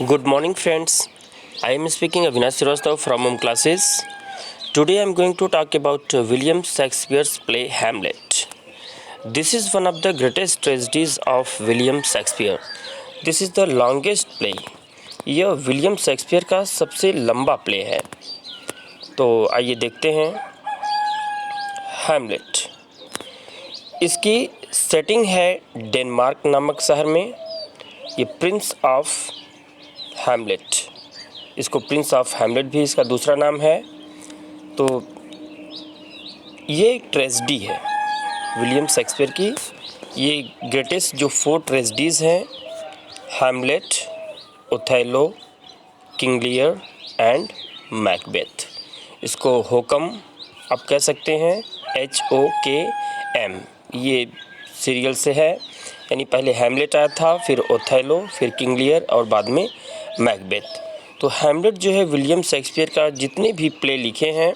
Good morning, friends. I am speaking Avinash Srivastava from Home Classes. Today I am going to talk about William Shakespeare's play Hamlet. This is one of the greatest tragedies of William Shakespeare. This is the longest play. यह William Shakespeare का सबसे लंबा play है। तो आइए देखते हैं Hamlet. इसकी सेटिंग है डेनमार्क नामक शहर में। ये प्रिंस ऑफ हैमलेट, इसको प्रिंस ऑफ हैमलेट भी इसका दूसरा नाम है। तो ये एक ट्रेजेडी है विलियम शेक्सपियर की। ये ग्रेटेस्ट जो 4 ट्रेजेडीज़ हैं, Hamlet, Othello, King Lear and Macbeth. इसको होकम आप कह सकते हैं, HOKM। ये सीरियल से है, यानी पहले हैमलेट आया था, फिर ओथेलो, फिर किंग लियर और बाद में मैकबेथ। तो हैमलेट जो है विलियम शेक्सपियर का जितने भी प्ले लिखे हैं,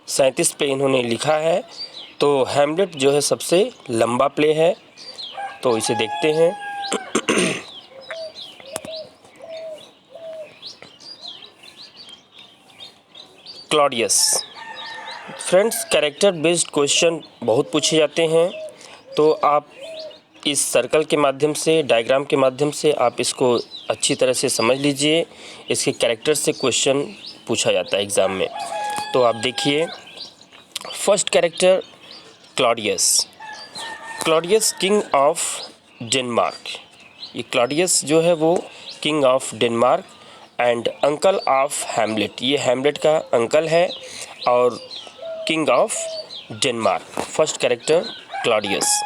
37 प्ले इन्होंने लिखा है। तो हैमलेट जो है सबसे लंबा प्ले है। तो इसे देखते हैं। Claudius. Friends, character based question बहुत पूछे जाते हैं। तो आप इस सर्कल के माध्यम से, डायग्राम के माध्यम से आप इसको अच्छी तरह से समझ लीजिए। इसके कैरेक्टर से क्वेश्चन पूछा जाता है एग्ज़ाम में। तो आप देखिए, first character Claudius. Claudius king of Denmark. ये क्लॉडियस जो है वो king of Denmark and uncle of Hamlet. ये हैमलेट का अंकल है और king of Denmark. First character Claudius.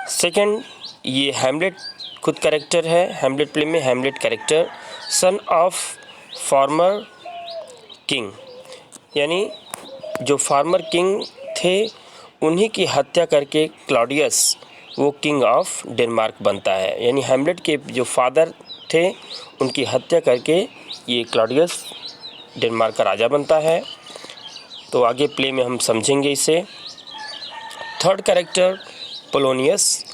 Second, ये हैमलेट खुद कैरेक्टर है। हैमलेट प्ले में Hamlet character son of farmer king, यानी जो फार्मर किंग थे उन्हीं की हत्या करके क्लॉडियस वो किंग ऑफ डेनमार्क बनता है। यानी हैमलेट के जो फादर थे उनकी हत्या करके ये क्लॉडियस डेनमार्क का राजा बनता है। तो आगे प्ले में हम समझेंगे इसे। Third character Polonius,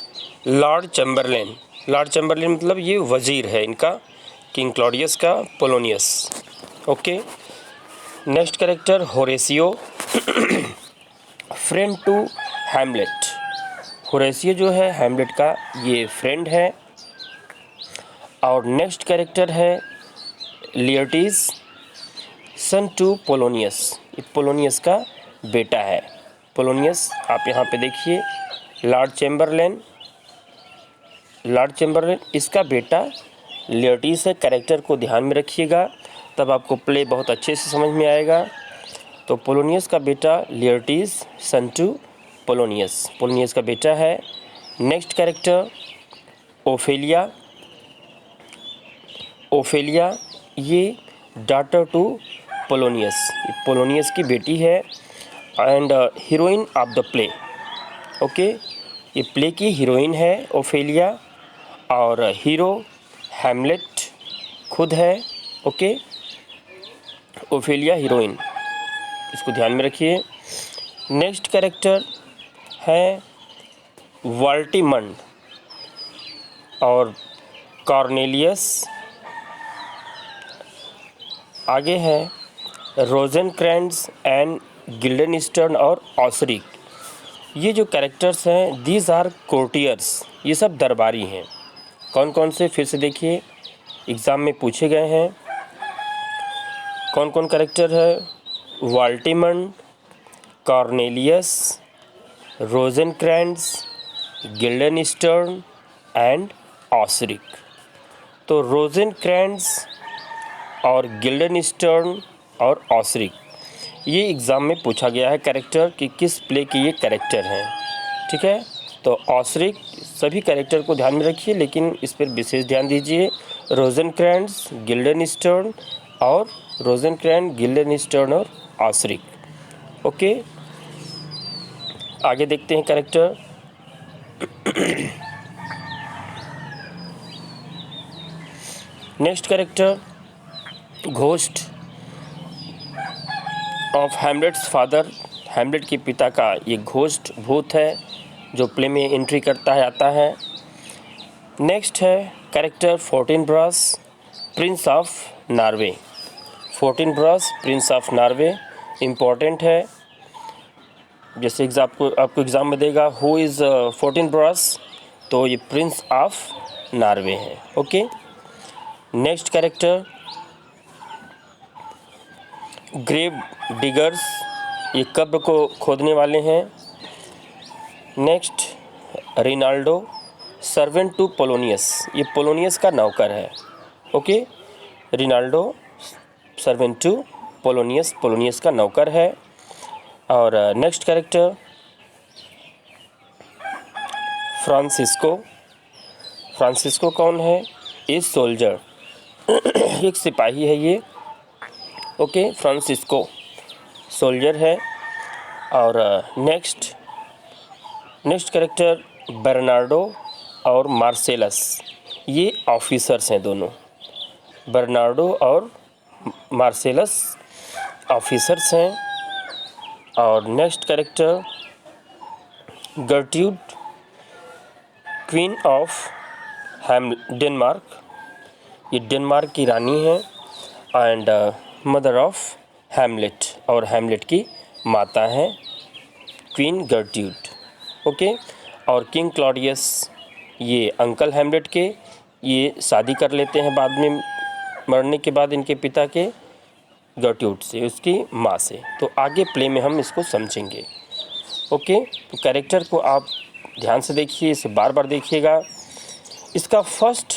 lord chamberlain. Lord chamberlain मतलब ये वज़ीर है इनका, किंग क्लॉडियस का, Polonius. Okay. Next character Horatio, friend to Hamlet. Horatio जो है हैमलेट का ये फ्रेंड है। और नेक्स्ट कैरेक्टर है लियर्टीज, सन टू पोलोनियस। ये पोलोनियस का बेटा है। पोलोनियस आप यहाँ पे देखिए, लॉर्ड चैम्बरलेन इसका बेटा लियर्टीज है। कैरेक्टर को ध्यान में रखिएगा, तब आपको प्ले बहुत अच्छे से समझ में आएगा। तो पोलोनियस का बेटा Laertes, son to Polonius. Polonius का बेटा है। Next character Ophelia. ओफेलिया ये डॉटर टू पोलोनियस, पोलोनियस की बेटी है and heroine of the play. Okay, ये प्ले की हीरोइन है ओफेलिया और हीरो हैमलेट खुद है। ओके, ओफेलिया हीरोइन, इसको ध्यान में रखिए। नेक्स्ट कैरेक्टर है वॉल्टिमंड और कॉर्नेलियस। आगे है रोजेनक्रैंट्ज़ एंड गिल्डनस्टर्न और ऑसरिक। ये जो कैरेक्टर्स हैं, दीज आर कोर्टियर्स, ये सब दरबारी हैं। कौन कौन से, फिर से देखिए, एग्ज़ाम में पूछे गए हैं। कौन कौन कैरेक्टर है? वॉल्टिमंड, कॉर्नेलियस, रोजेनक्रैंट्ज़, गिल्डनस्टर्न एंड ऑसरिक। तो रोजेनक्रैंट्ज़ और गिल्डनस्टर्न और ऑसरिक, ये एग्ज़ाम में पूछा गया है कैरेक्टर कि किस प्ले के ये कैरेक्टर हैं। ठीक है, तो ऑसरिक, सभी कैरेक्टर को ध्यान में रखिए लेकिन इस पर विशेष ध्यान दीजिए। रोजेनक्रैंट्ज़, गिल्डनस्टर्न और रोजेनक्रैंट्ज़, गिल्डनस्टर्न और ऑसरिक। ओके, आगे देखते हैं character. Next character ghost of Hamlet's father. Hamlet के पिता का ये घोस्ट, भूत है जो प्ले में एंट्री करता है, आता है। नेक्स्ट है character Fortinbras, prince of Norway. 14 ब्रश प्रिंस ऑफ नॉर्वे इम्पॉर्टेंट है। जैसे आपको एग्ज़ाम में देगा हु इज़ 14 ब्रश, तो ये प्रिंस ऑफ नॉर्वे है। Okay, next character grave diggers, ये कब्र को खोदने वाले हैं। Next Reynaldo servant to Polonius, ये पोलोनियस का नौकर है। Okay, Reynaldo servant to Polonius, Polonius का नौकर है। और नेक्स्ट कैरेक्टर फ्रांसिस्को, फ्रांसिस्को कौन है? ए सोल्जर, एक सिपाही है ये। ओके, फ्रांसिस्को सोल्जर है। और नेक्स्ट कैरेक्टर बर्नार्डो और मार्सेलस, ये ऑफिसर्स हैं दोनों। बर्नार्डो और मार्सेलस ऑफिसर्स हैं। और नेक्स्ट कैरेक्टर गर्ट्यूड क्वीन ऑफ डेनमार्क, ये डेनमार्क की रानी है। एंड मदर ऑफ हैमलेट, और हैमलेट की माता हैं क्वीन गर्ट्यूड। ओके, और किंग क्लॉडियस ये अंकल हैमलेट के, ये शादी कर लेते हैं बाद में, मरने के बाद इनके पिता के गर्ट्यूड से, उसकी माँ से। तो आगे प्ले में हम इसको समझेंगे। ओके, तो कैरेक्टर को आप ध्यान से देखिए, इसे बार बार देखिएगा। इसका फर्स्ट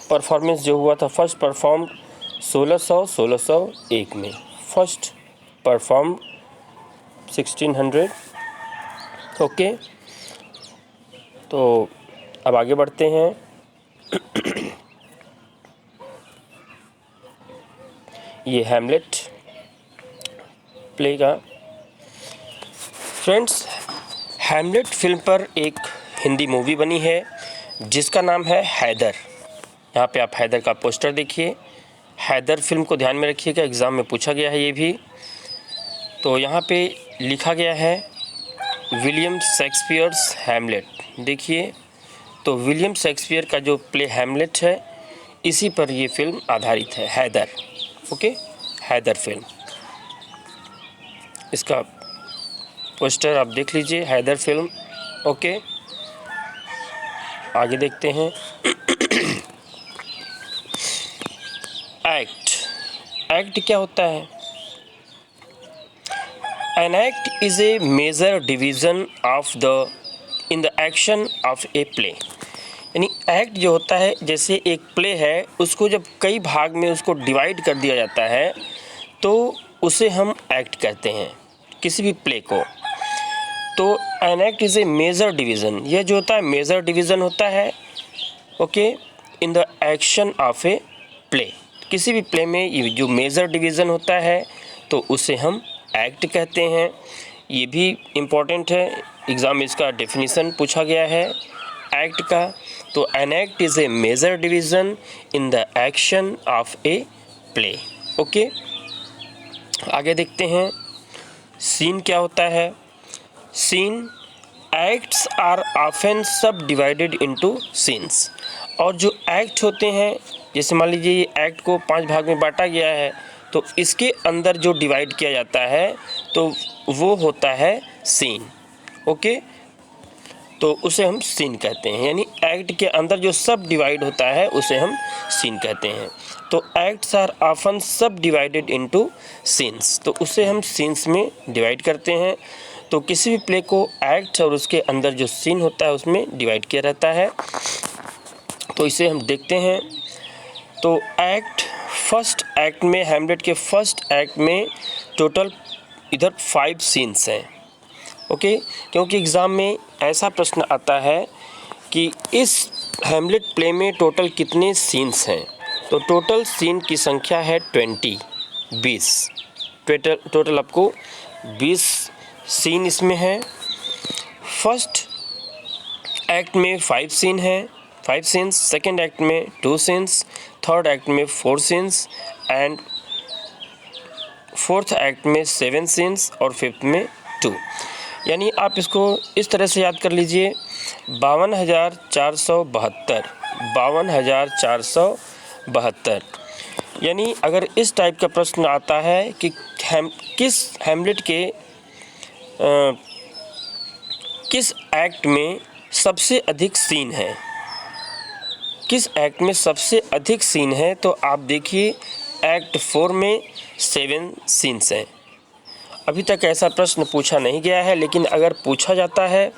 परफॉर्मेंस जो हुआ था, फर्स्ट परफॉर्म 1601 में, फर्स्ट परफॉर्म 1600। ओके, तो अब आगे बढ़ते हैं। ये हैमलेट प्ले का। फ्रेंड्स, हैमलेट फिल्म पर एक हिंदी मूवी बनी है जिसका नाम है हैदर। यहाँ पे आप हैदर का पोस्टर देखिए। हैदर फिल्म को ध्यान में रखिएगा, एग्ज़ाम में पूछा गया है ये भी। तो यहाँ पे लिखा गया है विलियम शेक्सपियर्स हैमलेट। देखिए, तो विलियम शेक्सपियर का जो प्ले हैमलेट है, इसी पर ये फिल्म आधारित है, हैदर। ओके, हैदर फिल्म, इसका पोस्टर आप देख लीजिए, हैदर फिल्म। ओके, आगे देखते हैं। एक्ट क्या होता है? An act is a major division of in the action of a play। यानी एक्ट जो होता है, जैसे एक प्ले है, उसको जब कई भाग में उसको डिवाइड कर दिया जाता है तो उसे हम एक्ट कहते हैं, किसी भी प्ले को। तो an act is a major division, यह जो होता है मेजर डिवीज़न होता है। Okay, in the action of a play, किसी भी प्ले में ये जो मेजर डिवीज़न होता है तो उसे हम एक्ट कहते हैं। ये भी इम्पॉर्टेंट है, एग्ज़ाम में इसका डेफिनेशन पूछा गया है एक्ट का। तो an act is a major division in the action of a play. Okay, आगे देखते हैं सीन क्या होता है। Scene, acts are often subdivided into scenes. और जो एक्ट होते हैं, जैसे मान लीजिए ये एक्ट को 5 भाग में बांटा गया है, तो इसके अंदर जो डिवाइड किया जाता है तो वो होता है सीन। ओके, तो उसे हम सीन कहते हैं, यानी एक्ट के अंदर जो सब डिवाइड होता है उसे हम सीन कहते हैं। तो acts are often subdivided into scenes, तो उसे हम सीन्स में डिवाइड करते हैं। तो किसी भी प्ले को एक्ट और उसके अंदर जो सीन होता है उसमें डिवाइड किया रहता है। तो इसे हम देखते हैं। तो एक्ट, फर्स्ट एक्ट में, हैमलेट के फर्स्ट एक्ट में टोटल इधर 5 सीन्स हैं। ओके, क्योंकि एग्ज़ाम में ऐसा प्रश्न आता है कि इस हैमलेट प्ले में टोटल कितने सीन्स हैं। तो टोटल सीन की संख्या है 20। टोटल आपको 20 सीन इसमें है। फर्स्ट एक्ट में 5 सीन हैं, 5 सीन्स, सेकेंड एक्ट में 2 सीन्स, थर्ड एक्ट में 4 सीन्स एंड फोर्थ एक्ट में 7 सीन्स और फिफ्थ में 2। यानी आप इसको इस तरह से याद कर लीजिए, 52,472 72। यानी अगर इस टाइप का प्रश्न आता है कि किस हैमलेट के किस एक्ट में सबसे अधिक सीन है, किस एक्ट में सबसे अधिक सीन है, तो आप देखिए एक्ट 4 में 7 सीन्स हैं। अभी तक ऐसा प्रश्न पूछा नहीं गया है, लेकिन अगर पूछा जाता है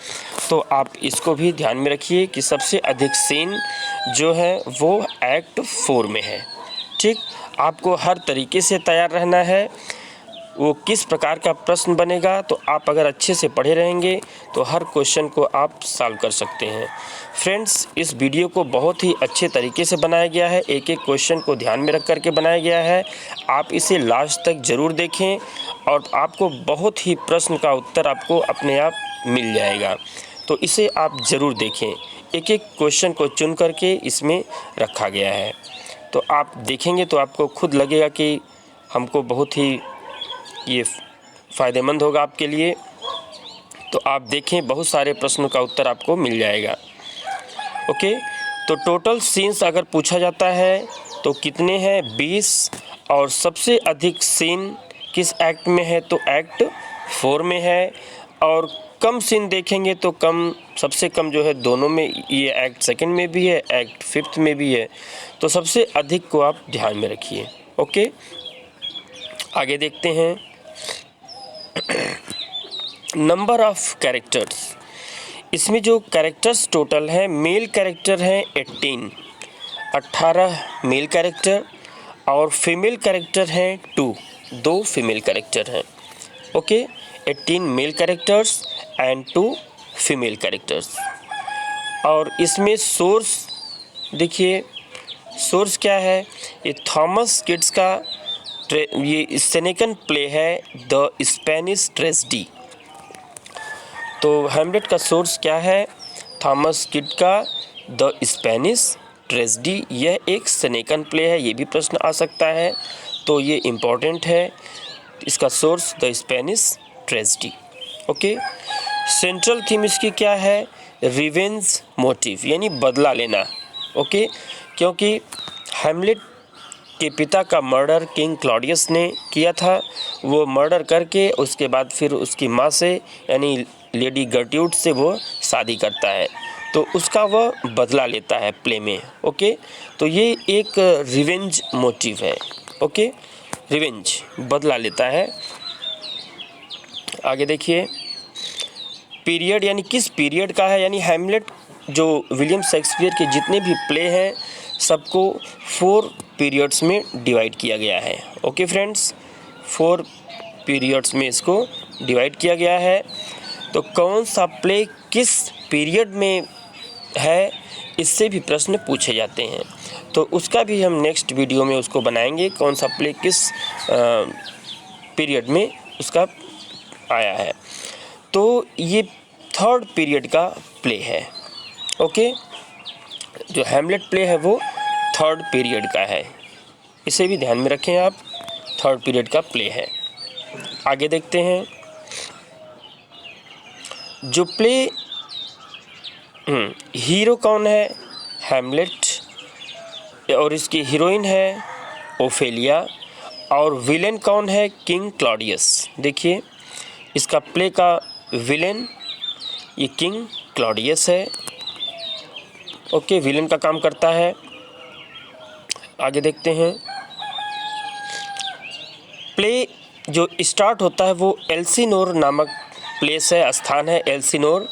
तो आप इसको भी ध्यान में रखिए कि सबसे अधिक सीन जो है वो एक्ट 4 में है। ठीक, आपको हर तरीके से तैयार रहना है। वो किस प्रकार का प्रश्न बनेगा, तो आप अगर अच्छे से पढ़े रहेंगे तो हर क्वेश्चन को आप सॉल्व कर सकते हैं। फ्रेंड्स, इस वीडियो को बहुत ही अच्छे तरीके से बनाया गया है, एक एक क्वेश्चन को ध्यान में रख कर के बनाया गया है। आप इसे लास्ट तक ज़रूर देखें और आपको बहुत ही प्रश्न का उत्तर आपको अपने आप मिल जाएगा। तो इसे आप ज़रूर देखें, एक एक क्वेश्चन को चुन करके इसमें रखा गया है। तो आप देखेंगे तो आपको खुद लगेगा कि हमको बहुत ही ये फ़ायदेमंद होगा आपके लिए। तो आप देखें, बहुत सारे प्रश्नों का उत्तर आपको मिल जाएगा। ओके, तो टोटल सीन्स अगर पूछा जाता है तो कितने हैं? 20। और सबसे अधिक सीन किस एक्ट में है, तो एक्ट 4 में है। और कम सीन देखेंगे तो कम, सबसे कम जो है दोनों में, ये एक्ट 2 में भी है, एक्ट 5 में भी है। तो सबसे अधिक को आप ध्यान में रखिए। ओके, आगे देखते हैं। नंबर ऑफ कैरेक्टर्स, इसमें जो कैरेक्टर्स टोटल है, मेल कैरेक्टर है 18 मेल कैरेक्टर, और फीमेल कैरेक्टर हैं 2 फीमेल कैरेक्टर हैं। Okay, 18 male characters and 2 female characters. और इसमें सोर्स देखिए, सोर्स क्या है? ये थॉमस किट्स का ये सेनेकन प्ले है, द स्पेनिश ट्रेजेडी। तो हैमलेट का सोर्स क्या है? थॉमस किट का द स्पेनिश ट्रेजेडी। यह एक सेनेकन प्ले है, ये भी प्रश्न आ सकता है, तो ये इम्पॉर्टेंट है। इसका source the Spanish tragedy. Okay, central theme इसकी क्या है? रिवेंज मोटिव, यानी बदला लेना। ओके, क्योंकि हैमलेट के पिता का मर्डर किंग क्लॉडियस ने किया था। वो मर्डर करके उसके बाद फिर उसकी माँ से, यानी लेडी गर्ट्यूड से वो शादी करता है, तो उसका वह बदला लेता है प्ले में। ओके, तो ये एक रिवेंज मोटिव है। ओके, रिवेंज, बदला लेता है। आगे देखिए, पीरियड यानी किस पीरियड का है, यानी हैमलेट जो विलियम शेक्सपियर के जितने भी प्ले हैं सबको 4 पीरियड्स में डिवाइड किया गया है। ओके फ्रेंड्स, 4 पीरियड्स में इसको डिवाइड किया गया है। तो कौन सा प्ले किस पीरियड में है, इससे भी प्रश्न पूछे जाते हैं, तो उसका भी हम नेक्स्ट वीडियो में उसको बनाएंगे, कौन सा प्ले किस पीरियड में उसका आया है। तो ये 3rd पीरियड का प्ले है। ओके, जो हैमलेट प्ले है वो 3rd पीरियड का है, इसे भी ध्यान में रखें आप, 3rd पीरियड का प्ले है। आगे देखते हैं, जो प्ले हीरो कौन है? हैमलेट, और इसकी हीरोइन है ओफेलिया, और विलेन कौन है? King Claudius. देखिए, इसका प्ले का विलेन ये किंग क्लॉडियस है। ओके, विलेन का काम करता है। आगे देखते हैं, प्ले जो स्टार्ट होता है वो एल्सिनोर नामक प्लेस है, स्थान है Elsinore.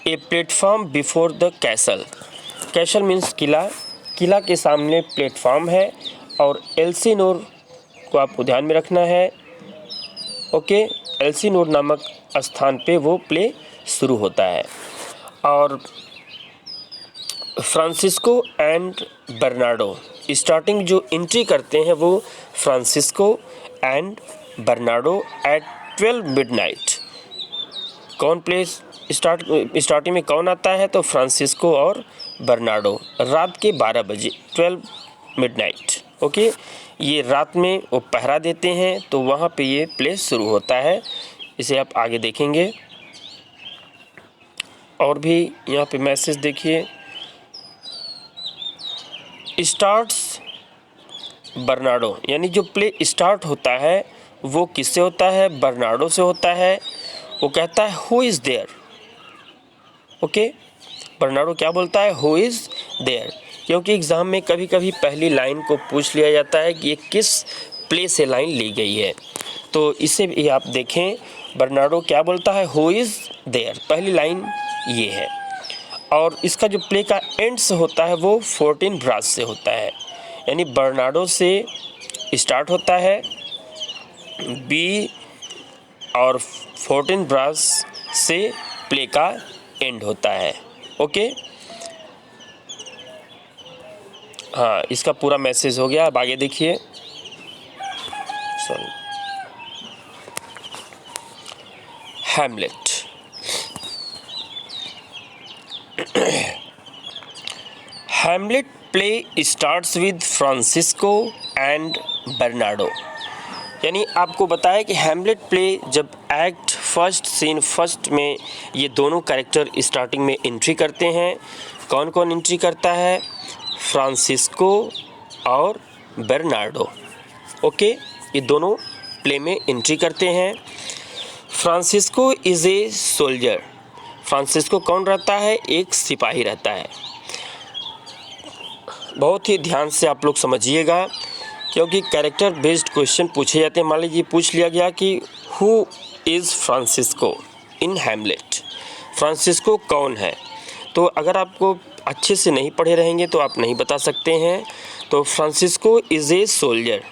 A platform before the castle, castle means किला, किला के सामने प्लेटफॉर्म है, और एल्सिनोर को आपको ध्यान में रखना है। ओके, एल्सिनोर नामक स्थान पे वो प्ले शुरू होता है। और फ्रांसिस्को एंड बर्नार्डो, स्टार्टिंग जो एंट्री करते हैं वो Francisco and Bernardo at 12 midnight. कौन प्लेस स्टार्टिंग में कौन आता है? तो फ्रांसिस्को और बर्नार्डो, रात के 12 बजे, 12 मिडनाइट। ओके, ये रात में वो पहरा देते हैं, तो वहाँ पे ये प्ले शुरू होता है। इसे आप आगे देखेंगे। और भी यहाँ पे मैसेज देखिए, स्टार्ट्स बर्नार्डो, यानी जो प्ले स्टार्ट होता है वो किससे होता है? बर्नार्डो से होता है। वो कहता है who is there. Okay, Bernardo क्या बोलता है? Who is there. क्योंकि एग्ज़ाम में कभी कभी पहली लाइन को पूछ लिया जाता है कि ये किस प्ले से लाइन ली गई है, तो इसे भी आप देखें। बर्नार्डो क्या बोलता है? हु इज़ देयर, पहली लाइन ये है। और इसका जो प्ले का एंड्स होता है वो 14 ब्रास से होता है, यानी बर्नार्डो से स्टार्ट होता है बी और 14 ब्रास से प्ले का एंड होता है। ओके, हाँ, इसका पूरा मैसेज हो गया। अब आगे देखिए। Sorry, Hamlet. Hamlet play starts with Francisco and Bernardo, यानी आपको बताया कि हैमलेट प्ले जब एक्ट फर्स्ट सीन फर्स्ट में ये दोनों कैरेक्टर स्टार्टिंग में एंट्री करते हैं। कौन कौन एंट्री करता है? फ्रांसिस्को और बर्नार्डो। ओके, ये दोनों प्ले में एंट्री करते हैं। Francisco is a soldier. Francisco कौन रहता है? एक सिपाही रहता है। बहुत ही ध्यान से आप लोग समझिएगा, क्योंकि कैरेक्टर बेस्ड क्वेश्चन पूछे जाते हैं। मान लीजिए पूछ लिया गया कि who is Francisco in Hamlet, Francisco कौन है? तो अगर आपको अच्छे से नहीं पढ़े रहेंगे तो आप नहीं बता सकते हैं। तो फ्रांसिस्को इज़ ए सोल्जर,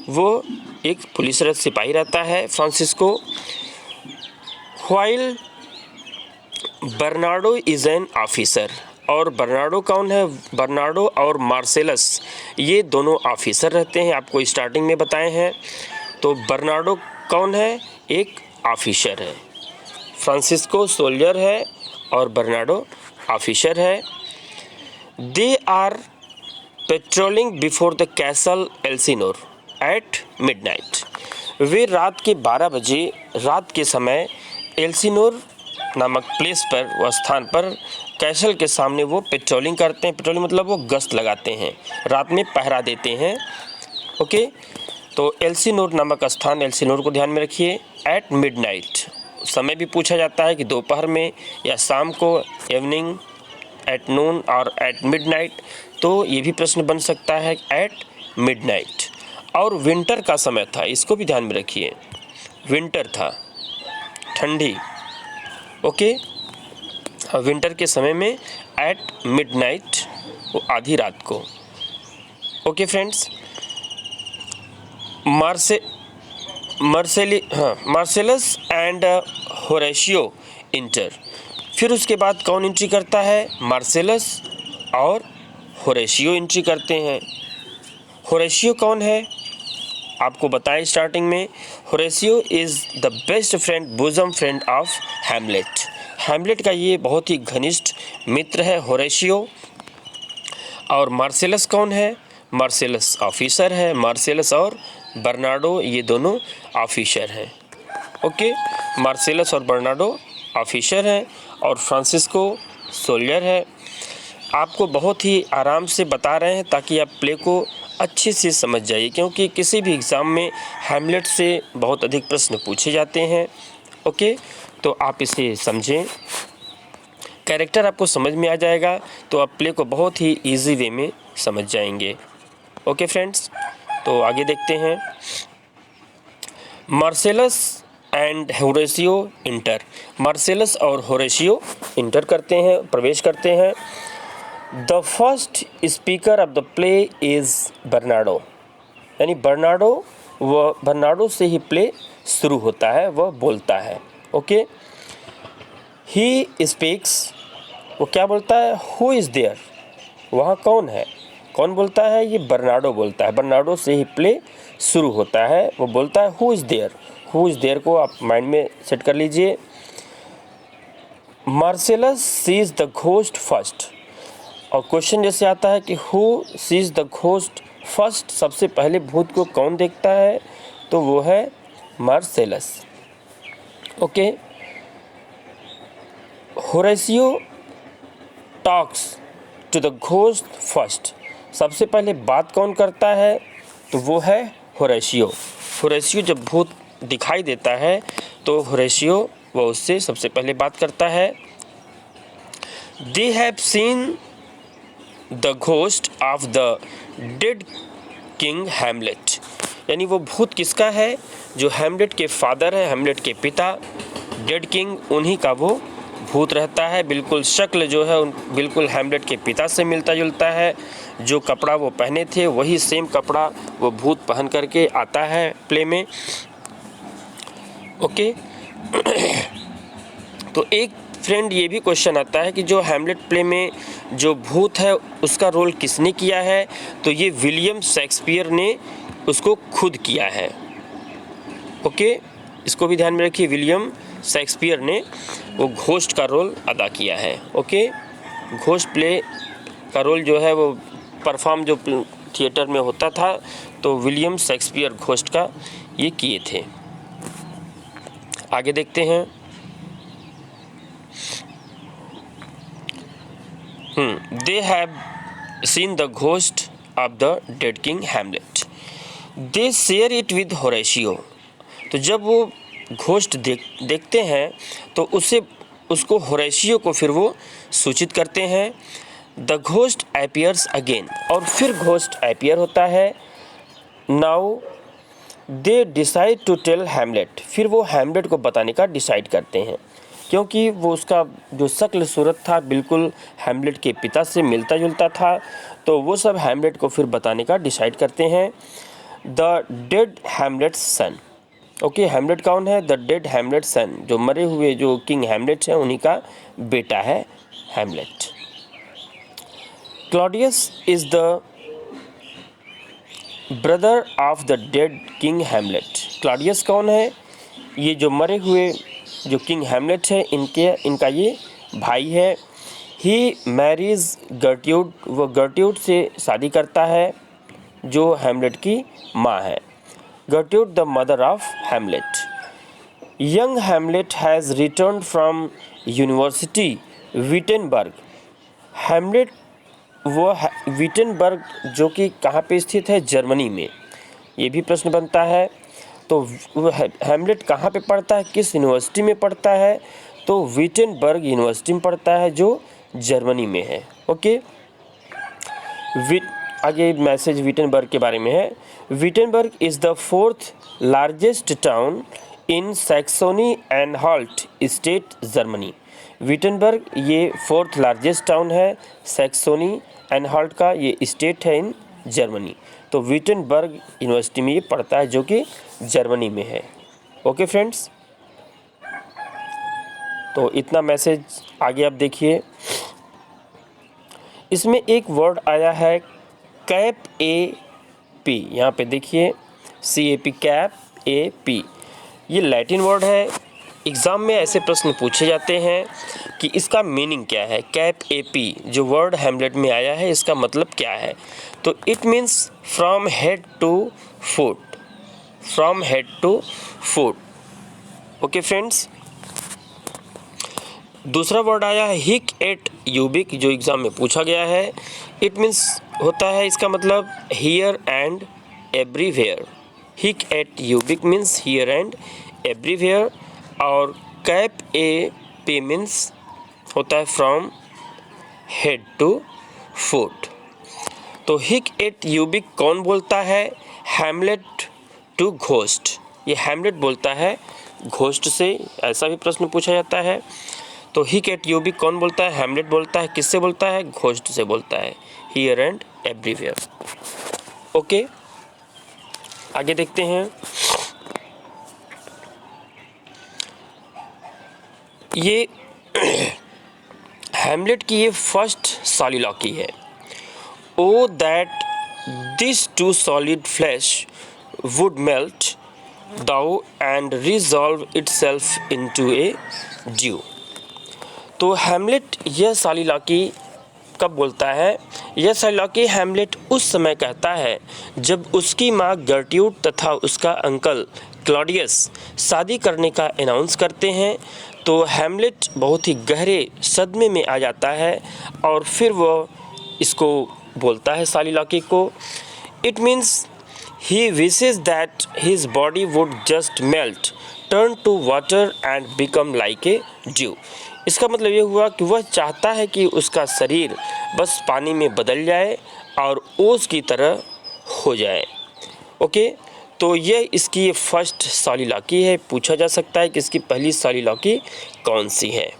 वो एक पुलिस सिपाही रहता है Francisco. While Bernardo is an officer, और बर्नार्डो कौन है? बर्नार्डो और मार्सेलस ये दोनों ऑफिसर रहते हैं, आपको स्टार्टिंग में बताए हैं। तो बर्नार्डो कौन है? एक ऑफिसर है। फ्रांसिस्को सोल्जर है और बर्नार्डो ऑफिसर है। They are patrolling before the castle Elsinore at midnight. वे रात के 12 बजे रात के समय एल्सिनोर नामक प्लेस पर व स्थान पर कैसल के सामने वो पेट्रोलिंग करते हैं। पेट्रोलिंग मतलब वो गश्त लगाते हैं, रात में पहरा देते हैं। ओके, तो एल्सिनोर नामक स्थान, एल्सिनोर को ध्यान में रखिए। एट मिडनाइट, समय भी पूछा जाता है कि दोपहर में या शाम को, इवनिंग, एट नून और एट मिडनाइट, तो ये भी प्रश्न बन सकता है एट मिडनाइट। और विंटर का समय था, इसको भी ध्यान में रखिए, विंटर था, ठंडी। ओके, विंटर के समय में एट मिडनाइट, वो आधी रात को। Okay friends, Marcellus and Horatio inter. फिर उसके बाद कौन एंट्री करता है? मार्सेलस और होरेशियो एंट्री करते हैं। होरेशियो कौन है? आपको बताएं स्टार्टिंग में, Horatio is the best friend, bosom friend of Hamlet. Hamlet का ये बहुत ही घनिष्ठ मित्र है होरेशियो। और मार्सेलस कौन है? मार्सेलस ऑफिसर है। मार्सेलस और बर्नार्डो ये दोनों ऑफिसर हैं। ओके, मार्सेलस और बर्नार्डो ऑफिसर हैं और फ्रांसिस्को सोल्जर है। आपको बहुत ही आराम से बता रहे हैं ताकि आप प्ले को अच्छे से समझ जाइए, क्योंकि किसी भी एग्ज़ाम में हैमलेट से बहुत अधिक प्रश्न पूछे जाते हैं। ओके, तो आप इसे समझें, कैरेक्टर आपको समझ में आ जाएगा तो आप प्ले को बहुत ही इजी वे में समझ जाएंगे। ओके फ्रेंड्स, तो आगे देखते हैं। Marcellus and Horatio inter. Marcellus और होरेशियो इंटर करते हैं, प्रवेश करते हैं। The first speaker of the play is Bernardo, यानी बर्नार्डो से ही प्ले शुरू होता है, वह बोलता है। ओके, ही स्पीक्स, वो क्या बोलता है? हु इज़ देयर, वहाँ कौन है? कौन बोलता है? ये बर्नार्डो बोलता है। बर्नार्डो से ही प्ले शुरू होता है, वो बोलता है who is there. Who is there को आप माइंड में सेट कर लीजिए। Marcellus sees the ghost first, और क्वेश्चन जैसे आता है कि who sees the ghost first, सबसे पहले भूत को कौन देखता है? तो वो है Marcellus. Okay, Horatio talks to the ghost first, सबसे पहले बात कौन करता है? तो वो है होरेशियो। होरेशियो जब भूत दिखाई देता है तो होरेशियो वो उससे सबसे पहले बात करता है। They have seen the ghost of the dead king Hamlet, यानी वो भूत किसका है? जो हैमलेट के फादर है, हैमलेट के पिता, डेड किंग, उन्हीं का वो भूत रहता है। बिल्कुल शक्ल जो है बिल्कुल हैमलेट के पिता से मिलता जुलता है। जो कपड़ा वो पहने थे वही सेम कपड़ा वो भूत पहन करके आता है प्ले में। ओके। तो एक फ्रेंड ये भी क्वेश्चन आता है कि जो हैमलेट प्ले में जो भूत है उसका रोल किसने किया है? तो ये विलियम शेक्सपियर ने उसको खुद किया है। ओके, इसको भी ध्यान में रखिए, विलियम शेक्सपियर ने वो घोस्ट का रोल अदा किया है। ओके, घोस्ट प्ले का रोल जो है वो परफॉर्म जो थिएटर में होता था तो विलियम शेक्सपियर घोस्ट का ये किए थे। आगे देखते हैं। They have seen the ghost of the dead king Hamlet, they share it with Horatio. तो जब वो घोस्ट देखते हैं तो उसको होरेशियो को फिर वो सूचित करते हैं। द घोस्ट अपीयर्स अगेन, और फिर घोस्ट अपीयर होता है। Now they decide to tell Hamlet, फिर वो हैमलेट को बताने का डिसाइड करते हैं, क्योंकि वो उसका जो शक्ल सूरत था बिल्कुल हैमलेट के पिता से मिलता जुलता था, तो वो सब हैमलेट को फिर बताने का डिसाइड करते हैं। The dead Hamlet son, okay, Hamlet कौन है? द डेड हैमलेट सन, जो मरे हुए जो किंग हैमलेट हैं उन्हीं का बेटा है Hamlet. Claudius is the brother of the dead king Hamlet. Claudius कौन है? ये जो मरे हुए जो किंग हैमलेट है इनका ये भाई है। ही मैरीज गर्ट्यूड, वो गर्ट्यूड से शादी करता है जो हैमलेट की माँ है। गर्ट्यूड the mother of Hamlet. Young Hamlet has return from university Wittenberg. Hamlet वो विटेनबर्ग जो कि कहाँ पे स्थित है? जर्मनी में। ये भी प्रश्न बनता है। तो वो हैमलेट कहाँ पे पढ़ता है, किस यूनिवर्सिटी में पढ़ता है? तो विटेनबर्ग यूनिवर्सिटी में पढ़ता है जो जर्मनी में है। ओके, आगे मैसेज विटेनबर्ग के बारे में है। Wittenberg is the 4th largest town in Saxony Anhalt state Germany. Wittenberg ये 4th लार्जेस्ट टाउन है सैक्सोनी एनहाल्ट का, ये स्टेट है इन जर्मनी। तो विटेनबर्ग यूनिवर्सिटी में ये पढ़ता है जो कि जर्मनी में है। ओके फ्रेंड्स, तो इतना मैसेज। आगे आप देखिए, इसमें एक वर्ड आया है कैप ए पी। यहाँ पे देखिए CAP, कैप ए पी, ये लैटिन वर्ड है। एग्ज़ाम में ऐसे प्रश्न पूछे जाते हैं कि इसका मीनिंग क्या है। कैप ए पी जो वर्ड हैमलेट में आया है इसका मतलब क्या है? तो it means from head to foot, from head to foot. Okay friends, दूसरा वर्ड आया है हिक एट यूबिक, जो एग्ज़ाम में पूछा गया है। इट मीन्स होता है इसका मतलब here and everywhere. Hic et ubique means here and everywhere. और कैप ए पी मीन्स होता है फ्रॉम हेड टू फुट। तो हिक एट यूबिक कौन बोलता है? हैमलेट टू घोस्ट, ये हैमलेट बोलता है घोस्ट से। ऐसा भी प्रश्न पूछा जाता है। तो हिक एट यूबिक कौन बोलता है? हैमलेट बोलता है। किससे बोलता है? घोस्ट से बोलता है, हियर एंड एवरीवेयर। ओके, आगे देखते हैं। ये हैमलेट की ये फर्स्ट सॉलिलॉक्वी है। O that this too solid flesh would melt thaw and resolve itself into a dew. तो हैमलेट यह सॉलिलॉक्वी कब बोलता है? यह सॉलिलॉक्वी हैमलेट उस समय कहता है जब उसकी माँ गर्ट्यूड तथा उसका अंकल क्लॉडियस शादी करने का अनाउंस करते हैं। तो हैमलेट बहुत ही गहरे सदमे में आ जाता है और फिर वह इसको बोलता है सॉलिलॉक्वी को। It means he wishes that his body would just melt, turn to water and become like a dew। इसका मतलब ये हुआ कि वह चाहता है कि उसका शरीर बस पानी में बदल जाए और ओस की तरह हो जाए। ओके, तो यह इसकी फर्स्ट सॉलिलॉकी है। पूछा जा सकता है कि इसकी पहली सॉलिलॉकी कौन सी है।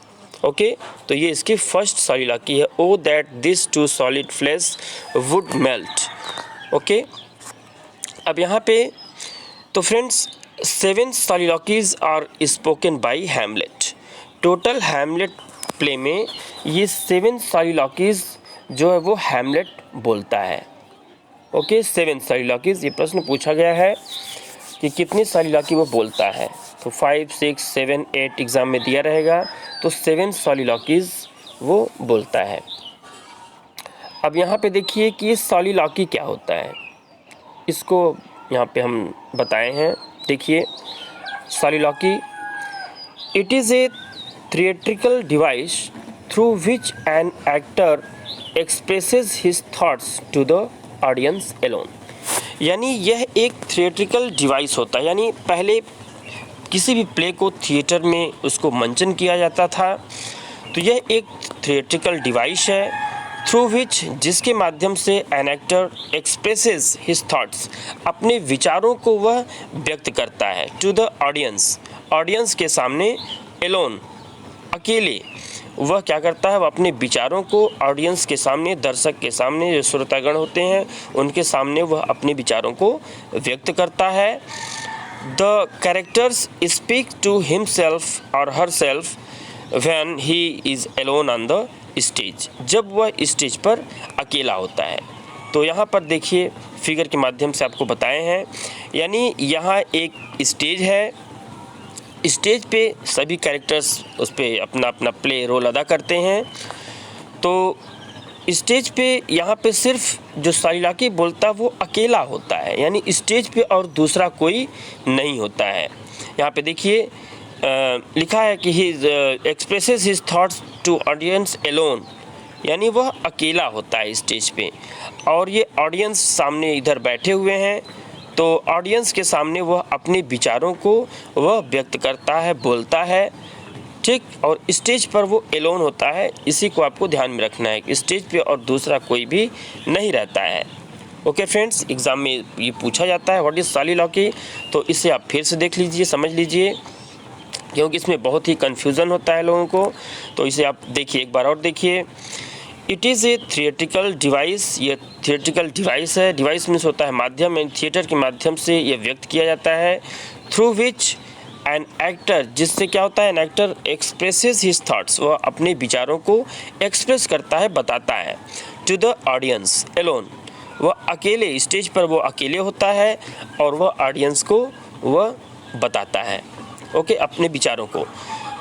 ओके, तो ये इसकी फर्स्ट सॉलिलॉकी है। O that this too solid flesh would melt. Okay, अब यहाँ पे तो friends 7 soliloquies are spoken by Hamlet. Total Hamlet play में ये 7 सॉलिलॉकीज जो है वो हैमलेट बोलता है। ओके, 7 सॉलिलॉकीज। ये प्रश्न पूछा गया है कि कितनी सॉलिलॉकी वो बोलता है, तो 5, 6, 7, 8 एग्ज़ाम में दिया रहेगा, तो 7 सॉलिलॉकीज वो बोलता है। अब यहाँ पे देखिए कि ये सॉलिलॉकी क्या होता है, इसको यहाँ पे हम बताए हैं। देखिए soliloquy, it is a theatrical device through which an actor expresses his thoughts to the audience alone. यानी यह एक थिएट्रिकल डिवाइस होता है, यानी पहले किसी भी प्ले को थिएटर में उसको मंचन किया जाता था, तो यह एक थिएट्रिकल डिवाइस है थ्रू विच, जिसके माध्यम से N actor expresses his thoughts, अपने विचारों को वह व्यक्त करता है, टू द ऑडियंस, ऑडियंस के सामने, एलोन, अकेले वह क्या करता है, वह अपने विचारों को ऑडियंस के सामने, दर्शक के सामने, जो श्रोतागण होते हैं उनके सामने वह अपने विचारों को व्यक्त करता है। The characters speak to himself और herself when he is alone on the stage, जब वह स्टेज पर अकेला होता है। तो यहाँ पर देखिए फिगर के माध्यम से आपको बताए हैं, यानी यहाँ एक स्टेज है, स्टेज पे सभी कैरेक्टर्स उस पर अपना अपना प्ले रोल अदा करते हैं। तो स्टेज पे यहाँ पे सिर्फ जो सॉलिलॉकी बोलता है वो अकेला होता है, यानी स्टेज पे और दूसरा कोई नहीं होता है। यहाँ पे देखिए लिखा है कि he expresses his thoughts to audience alone, यानी वह अकेला होता है स्टेज पे, और ये ऑडियंस सामने इधर बैठे हुए हैं, तो ऑडियंस के सामने वह अपने विचारों को वह व्यक्त करता है, बोलता है, ठीक। और स्टेज पर वो एलोन होता है, इसी को आपको ध्यान में रखना है कि स्टेज पे और दूसरा कोई भी नहीं रहता है। ओके फ्रेंड्स, एग्ज़ाम में ये पूछा जाता है व्हाट इज़ सॉलिलॉकी, तो इसे आप फिर से देख लीजिए, समझ लीजिए, क्योंकि इसमें बहुत ही कन्फ्यूज़न होता है लोगों को। तो इसे आप देखिए, एक बार और देखिए। It is a theatrical device, ये थिएट्रिकल डिवाइस है, डिवाइस मीन्स होता है माध्यम, थिएटर के माध्यम से ये व्यक्त किया जाता है। थ्रू विच एन एक्टर, जिससे क्या होता है, N actor expresses his thoughts, वह अपने विचारों को एक्सप्रेस करता है, बताता है, टू द ऑडियंस एलोन, वह अकेले, स्टेज पर वो अकेले होता है और वह ऑडियंस को वह बताता है, ओके, अपने विचारों को।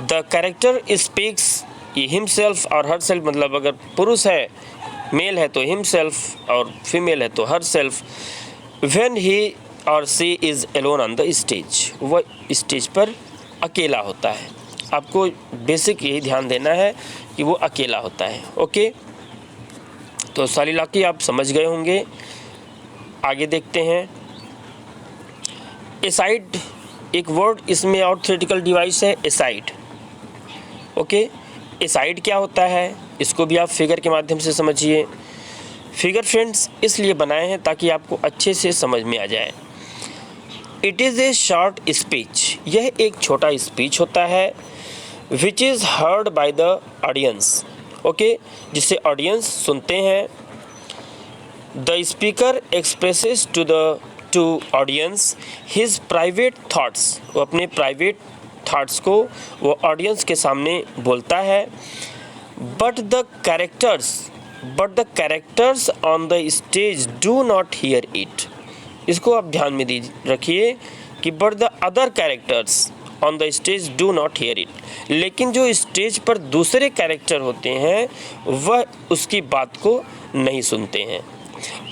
द कैरेक्टर स्पीक्स, ये हिमसेल्फ और हर सेल्फ, मतलब अगर पुरुष है, मेल है तो हिमसेल्फ और फीमेल है तो हर सेल्फ, व्हेन ही और she is alone on the stage, वह स्टेज पर अकेला होता है। आपको बेसिक यही ध्यान देना है कि वो अकेला होता है। ओके, तो सॉलिलॉकी आप समझ गए होंगे। आगे देखते हैं। एसाइड एक वर्ड इसमें और थियोरेटिकल डिवाइस है, एसाइड। ओके, एसाइड क्या होता है, इसको भी आप फिगर के माध्यम से समझिए। फिगर फ्रेंड्स इसलिए बनाए हैं ताकि आपको अच्छे से समझ में आ जाए। It is a short speech, यह एक छोटा स्पीच होता है, which is heard by the audience, okay, जिसे ऑडियंस सुनते हैं। The speaker expresses to audience his private thoughts, वो अपने प्राइवेट थाट्स को वो ऑडियंस के सामने बोलता है। But the characters on the stage do not here it, इसको आप ध्यान में रखिए कि but the other characters on the stage do not here it, लेकिन जो स्टेज पर दूसरे कैरेक्टर होते हैं वह उसकी बात को नहीं सुनते हैं।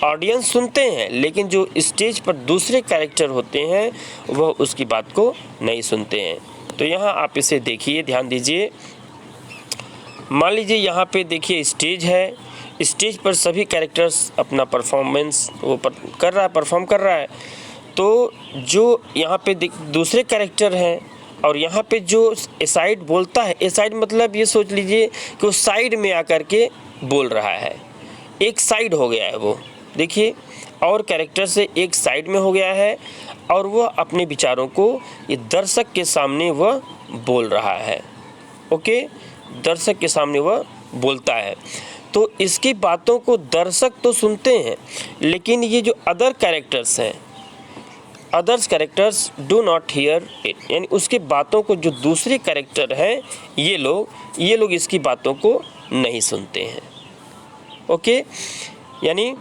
ऑडियंस सुनते हैं लेकिन जो स्टेज पर दूसरे कैरेक्टर होते हैं वह उसकी बात को नहीं सुनते हैं। तो यहाँ आप इसे देखिए, ध्यान दीजिए। मान लीजिए यहाँ पे देखिए स्टेज है, स्टेज पर सभी कैरेक्टर्स अपना परफॉर्मेंस वो परफॉर्म कर रहा है, तो जो यहाँ पे दूसरे कैरेक्टर हैं और यहाँ पे जो एसाइड बोलता है, एसाइड मतलब ये सोच लीजिए कि वो साइड में आकर के बोल रहा है, एक साइड हो गया है वो, देखिए, और कैरेक्टर से एक साइड में हो गया है और वह अपने विचारों को ये दर्शक के सामने वह बोल रहा है। ओके, दर्शक के सामने वह बोलता है। तो इसकी बातों को दर्शक तो सुनते हैं, लेकिन ये जो अदर कैरेक्टर्स हैं, others characters do not here it, यानी उसकी बातों को जो दूसरे कैरेक्टर हैं ये लोग इसकी बातों को नहीं सुनते हैं। ओके, यानी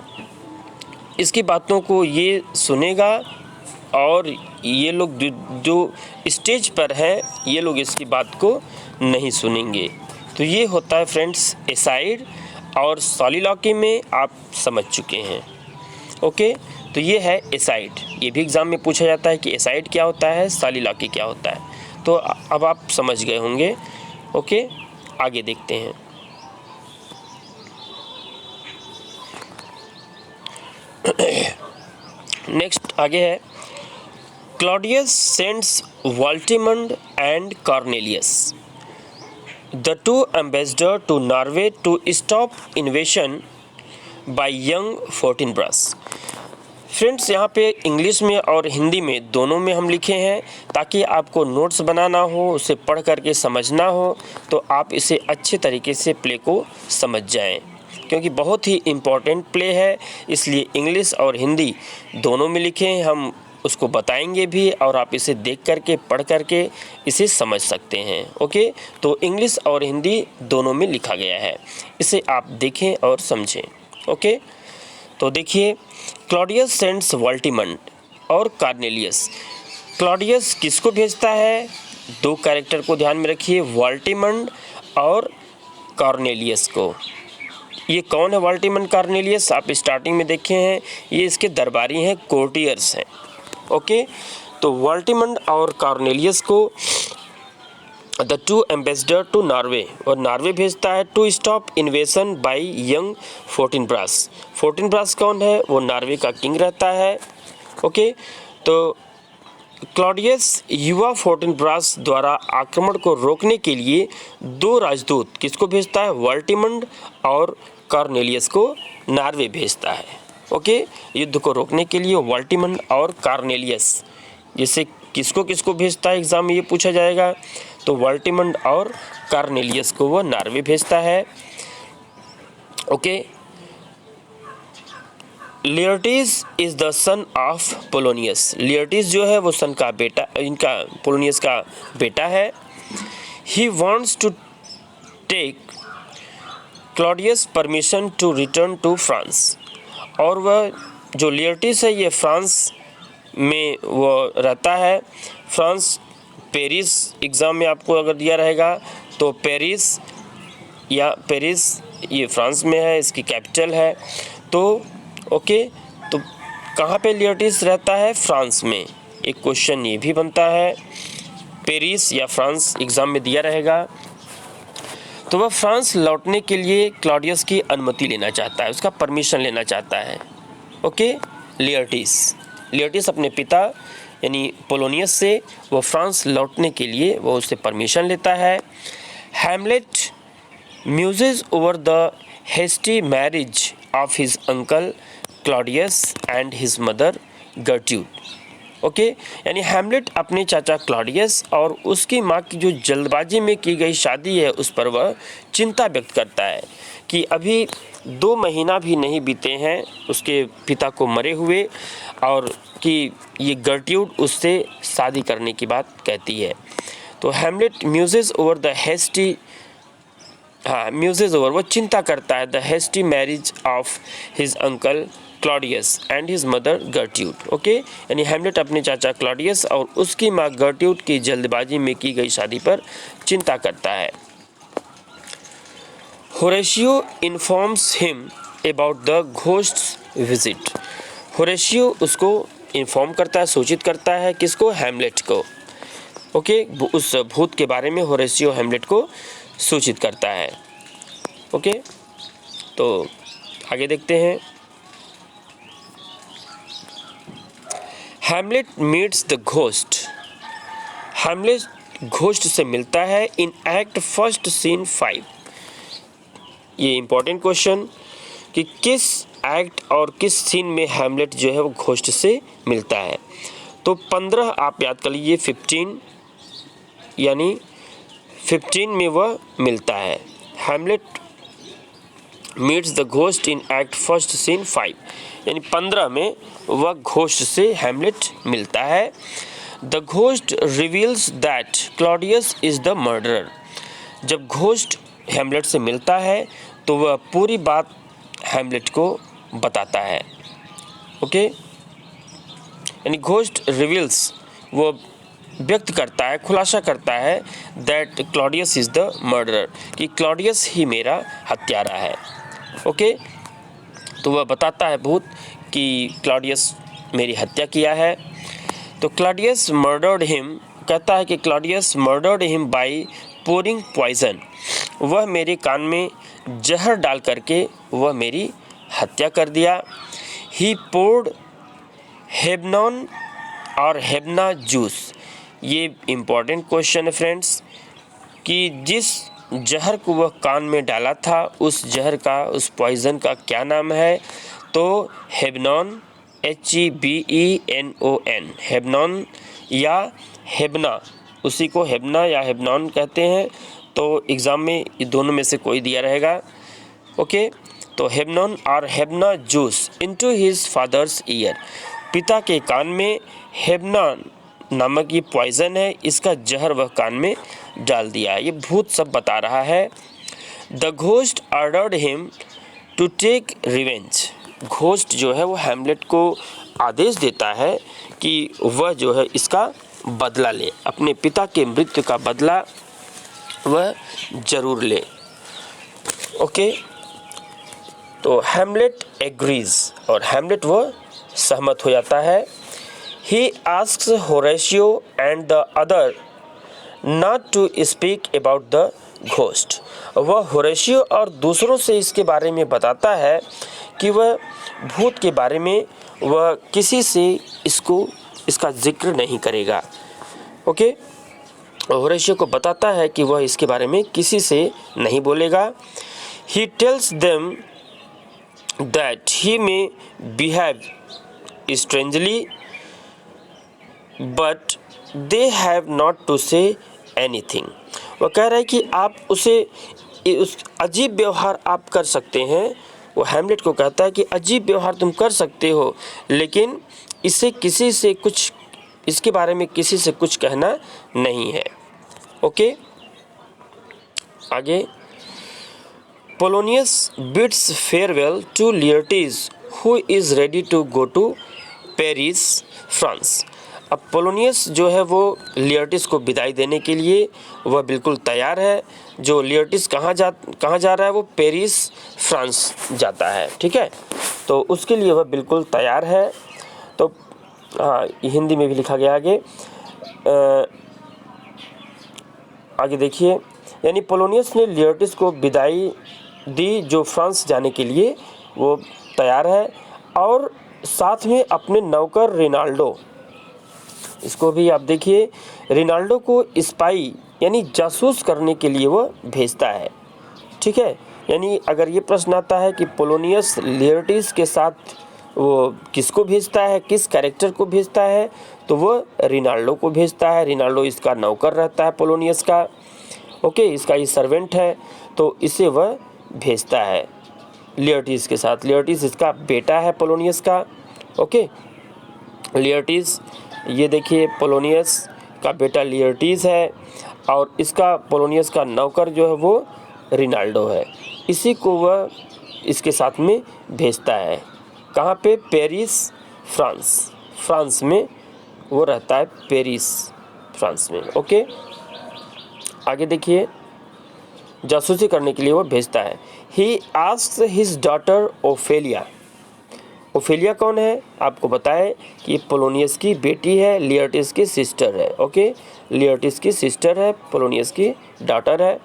इसकी बातों को ये सुनेगा और ये लोग जो स्टेज पर है ये लोग इसकी बात को नहीं सुनेंगे। तो ये होता है फ्रेंड्स एसाइड, और सॉलिलॉक्वी में आप समझ चुके हैं। ओके, तो ये है एसाइड, ये भी एग्ज़ाम में पूछा जाता है कि एसाइड क्या होता है, सॉलिलॉक्वी क्या होता है। तो अब आप समझ गए होंगे। ओके, आगे देखते हैं। नेक्स्ट आगे है, Claudius sends Voltimand and Cornelius the two ambassador to Norway to stop invasion by young Fortinbras. Friends, यहाँ पे इंग्लिश में और हिंदी में दोनों में हम लिखे हैं ताकि आपको नोट्स बनाना हो, उसे पढ़ करके समझना हो तो आप इसे अच्छे तरीके से प्ले को समझ जाएं, क्योंकि बहुत ही इम्पोर्टेंट प्ले है, इसलिए इंग्लिश और हिंदी दोनों में लिखे हैं। हम उसको बताएंगे भी और आप इसे देख करके पढ़ करके इसे समझ सकते हैं। ओके, तो इंग्लिश और हिंदी दोनों में लिखा गया है, इसे आप देखें और समझें। ओके, तो देखिए, क्लॉडियस सेंड्स वोल्टिमंड और कॉर्नेलियस। क्लॉडियस किसको भेजता है? दो कैरेक्टर को ध्यान में रखिए, वोल्टिमंड और कॉर्नेलियस को। ये कौन है वोल्टिमंड कॉर्नेलियस? आप स्टार्टिंग में देखे हैं, ये इसके दरबारी हैं, कोर्टियर्स हैं। ओके, तो वोल्टिमंड और कॉर्नेलियस को the two ambassador to Norway, और नॉर्वे भेजता है to stop invasion by young Fortinbras. Fortinbras कौन है? वो नॉर्वे का किंग रहता है। ओके, तो क्लॉडियस युवा फोर्टिनब्रस द्वारा आक्रमण को रोकने के लिए दो राजदूत किसको भेजता है? वोल्टिमंड और कॉर्नेलियस को नॉर्वे भेजता है। ओके, युद्ध को रोकने के लिए वोल्टिमंड और कॉर्नेलियस, जैसे किसको किसको भेजता है एग्जाम में ये पूछा जाएगा, तो वोल्टिमंड और कॉर्नेलियस को वो नॉर्वे भेजता है। Okay, Laertes is the son of Polonius. Laertes जो है वो सन का बेटा, इनका पोलोनियस का बेटा है। He wants to take Claudius permission to return to France, और वह जो लियर्टीज है ये फ्रांस में वो रहता है। फ्रांस, पेरिस, एग्ज़ाम में आपको अगर दिया रहेगा तो पेरिस ये फ्रांस में है, इसकी कैपिटल है। तो ओके, तो कहाँ पे लियर्टीज रहता है? फ्रांस में। एक क्वेश्चन ये भी बनता है, पेरिस या फ्रांस एग्ज़ाम में दिया रहेगा। तो वह फ्रांस लौटने के लिए क्लॉडियस की अनुमति लेना चाहता है, उसका परमिशन लेना चाहता है। ओके, लियर्टीस अपने पिता यानी पोलोनियस से वो फ्रांस लौटने के लिए वो उससे परमिशन लेता है। Hamlet muses over the hasty marriage of his uncle Claudius and his mother गर्ट्यूड। ओके, यानी हैमलेट अपने चाचा क्लॉडियस और उसकी माँ की जो जल्दबाजी में की गई शादी है उस पर वह चिंता व्यक्त करता है कि अभी 2 महीना भी नहीं बीते हैं उसके पिता को मरे हुए, और कि ये गर्ट्यूड उससे शादी करने की बात कहती है। तो Hamlet muses over the hasty, muses over, वो चिंता करता है the hasty marriage of his uncle Claudius and his mother गर्ट्यूड। ओके, यानी हैमलेट अपने चाचा क्लॉडियस और उसकी माँ गर्ट्यूड की जल्दबाजी में की गई शादी पर चिंता करता है। Horatio informs him about the ghosts visit. Horatio उसको इन्फॉर्म करता है, सूचित करता है, किसको? हैमलेट को। ओके, उस भूत के बारे में होरेशियो हैमलेट को सूचित करता है। ओके, तो आगे देखते हैं। Hamlet meets the ghost. Hamlet ghost से मिलता है इन एक्ट फर्स्ट सीन 5। ये इंपॉर्टेंट क्वेश्चन कि किस एक्ट और किस सीन में हैमलेट जो है वो घोस्ट से मिलता है। तो 15 आप याद कर लीजिए, 15 यानी 15 में वह मिलता है। Hamlet meets the ghost in act first scene 5, यानी 15 में वह घोस्ट से हैमलेट मिलता है। The ghost reveals that Claudius is the murderer. जब घोस्ट हैमलेट से मिलता है तो वह पूरी बात हैमलेट को बताता है। ओके, यानी घोस्ट रिवील्स, वो व्यक्त करता है, खुलासा करता है that Claudius is the murderer, कि क्लॉडियस ही मेरा हत्यारा है। ओके, तो वह बताता है भूत कि क्लॉडियस मेरी हत्या किया है। तो क्लॉडियस मर्डर्ड हिम, कहता है कि Claudius murdered him by pouring poison. वह मेरे कान में जहर डाल करके वह मेरी हत्या कर दिया। ही पोर्ड हेबनॉन और हेबना जूस। ये इम्पॉर्टेंट क्वेश्चन है फ्रेंड्स, कि जिस जहर को वह कान में डाला था उस जहर का, उस पॉइज़न का क्या नाम है? तो हेबनॉन, HEBENON, हेबनॉन या हेबना, उसी को हेबना या हेबनॉन कहते हैं। तो एग्ज़ाम में ये दोनों में से कोई दिया रहेगा। ओके, तो हेबनॉन और hebona juice into his father's ear. पिता के कान में हेबना नामक ये पॉइज़न है, इसका जहर वह कान में डाल दिया है। ये भूत सब बता रहा है। The ghost ordered him to take revenge. Ghost जो है वो हैमलेट को आदेश देता है कि वह जो है इसका बदला ले, अपने पिता के मृत्यु का बदला वह जरूर ले। ओके, तो हैमलेट एग्रीज, और हैमलेट वह सहमत हो जाता है। He asks Horatio and the other not to speak about the ghost. वह होरेशियो और दूसरों से इसके बारे में बताता है कि वह भूत के बारे में वह किसी से इसका जिक्र नहीं करेगा। ओके, होरेशियो को बताता है कि वह इसके बारे में किसी से नहीं बोलेगा। He tells them that he may behave strangely but they have not to say anything. वह कह रहा है कि आप उस अजीब व्यवहार आप कर सकते हैं। वो हैमलेट को कहता है कि अजीब व्यवहार तुम कर सकते हो, लेकिन इसके बारे में किसी से कुछ कहना नहीं है। ओके, आगे। Polonius bids farewell to Laertes who is ready to go to Paris, France. अब पोलोनियस जो है वो लियर्टिस को विदाई देने के लिए वह बिल्कुल तैयार है। जो लियर्टिस कहाँ जा रहा है? वो पेरिस, फ्रांस जाता है। ठीक है, तो उसके लिए वह बिल्कुल तैयार है। तो हाँ, हिंदी में भी लिखा गया आगे देखिए, यानी पोलोनियस ने लियर्टिस को विदाई दी जो फ्रांस जाने के लिए वो तैयार है, और साथ में अपने नौकर रिनाल्डो, इसको भी आप देखिए, रिनाल्डो को स्पाई यानी जासूस करने के लिए वो भेजता है। ठीक है, यानी अगर ये प्रश्न आता है कि पोलोनियस लियर्टिस के साथ वो किसको भेजता है, किस कैरेक्टर को भेजता है, तो वो रिनाल्डो को भेजता है। रिनाल्डो इसका नौकर रहता है पोलोनियस का। ओके, इसका ये सर्वेंट है, तो इसे वह भेजता है लियर्टिस के साथ। लियर्टिस इसका बेटा है पोलोनियस का। ओके, लियर्टिस, ये देखिए पोलोनियस का बेटा लियर्टिस है, और इसका पोलोनियस का नौकर जो है वो रिनाल्डो है। इसी को वह इसके साथ में भेजता है। कहाँ पे? Paris, France. फ्रांस में वो रहता है, पेरिस, फ्रांस में। ओके, आगे देखिए, जासूसी करने के लिए वो भेजता है। He asks his daughter Ophelia. Ophelia कौन है? आपको बताए कि पोलोनियस की बेटी है, लियर्टिस की सिस्टर है। ओके, लियर्टिस की सिस्टर है, पोलोनियस की डॉटर है।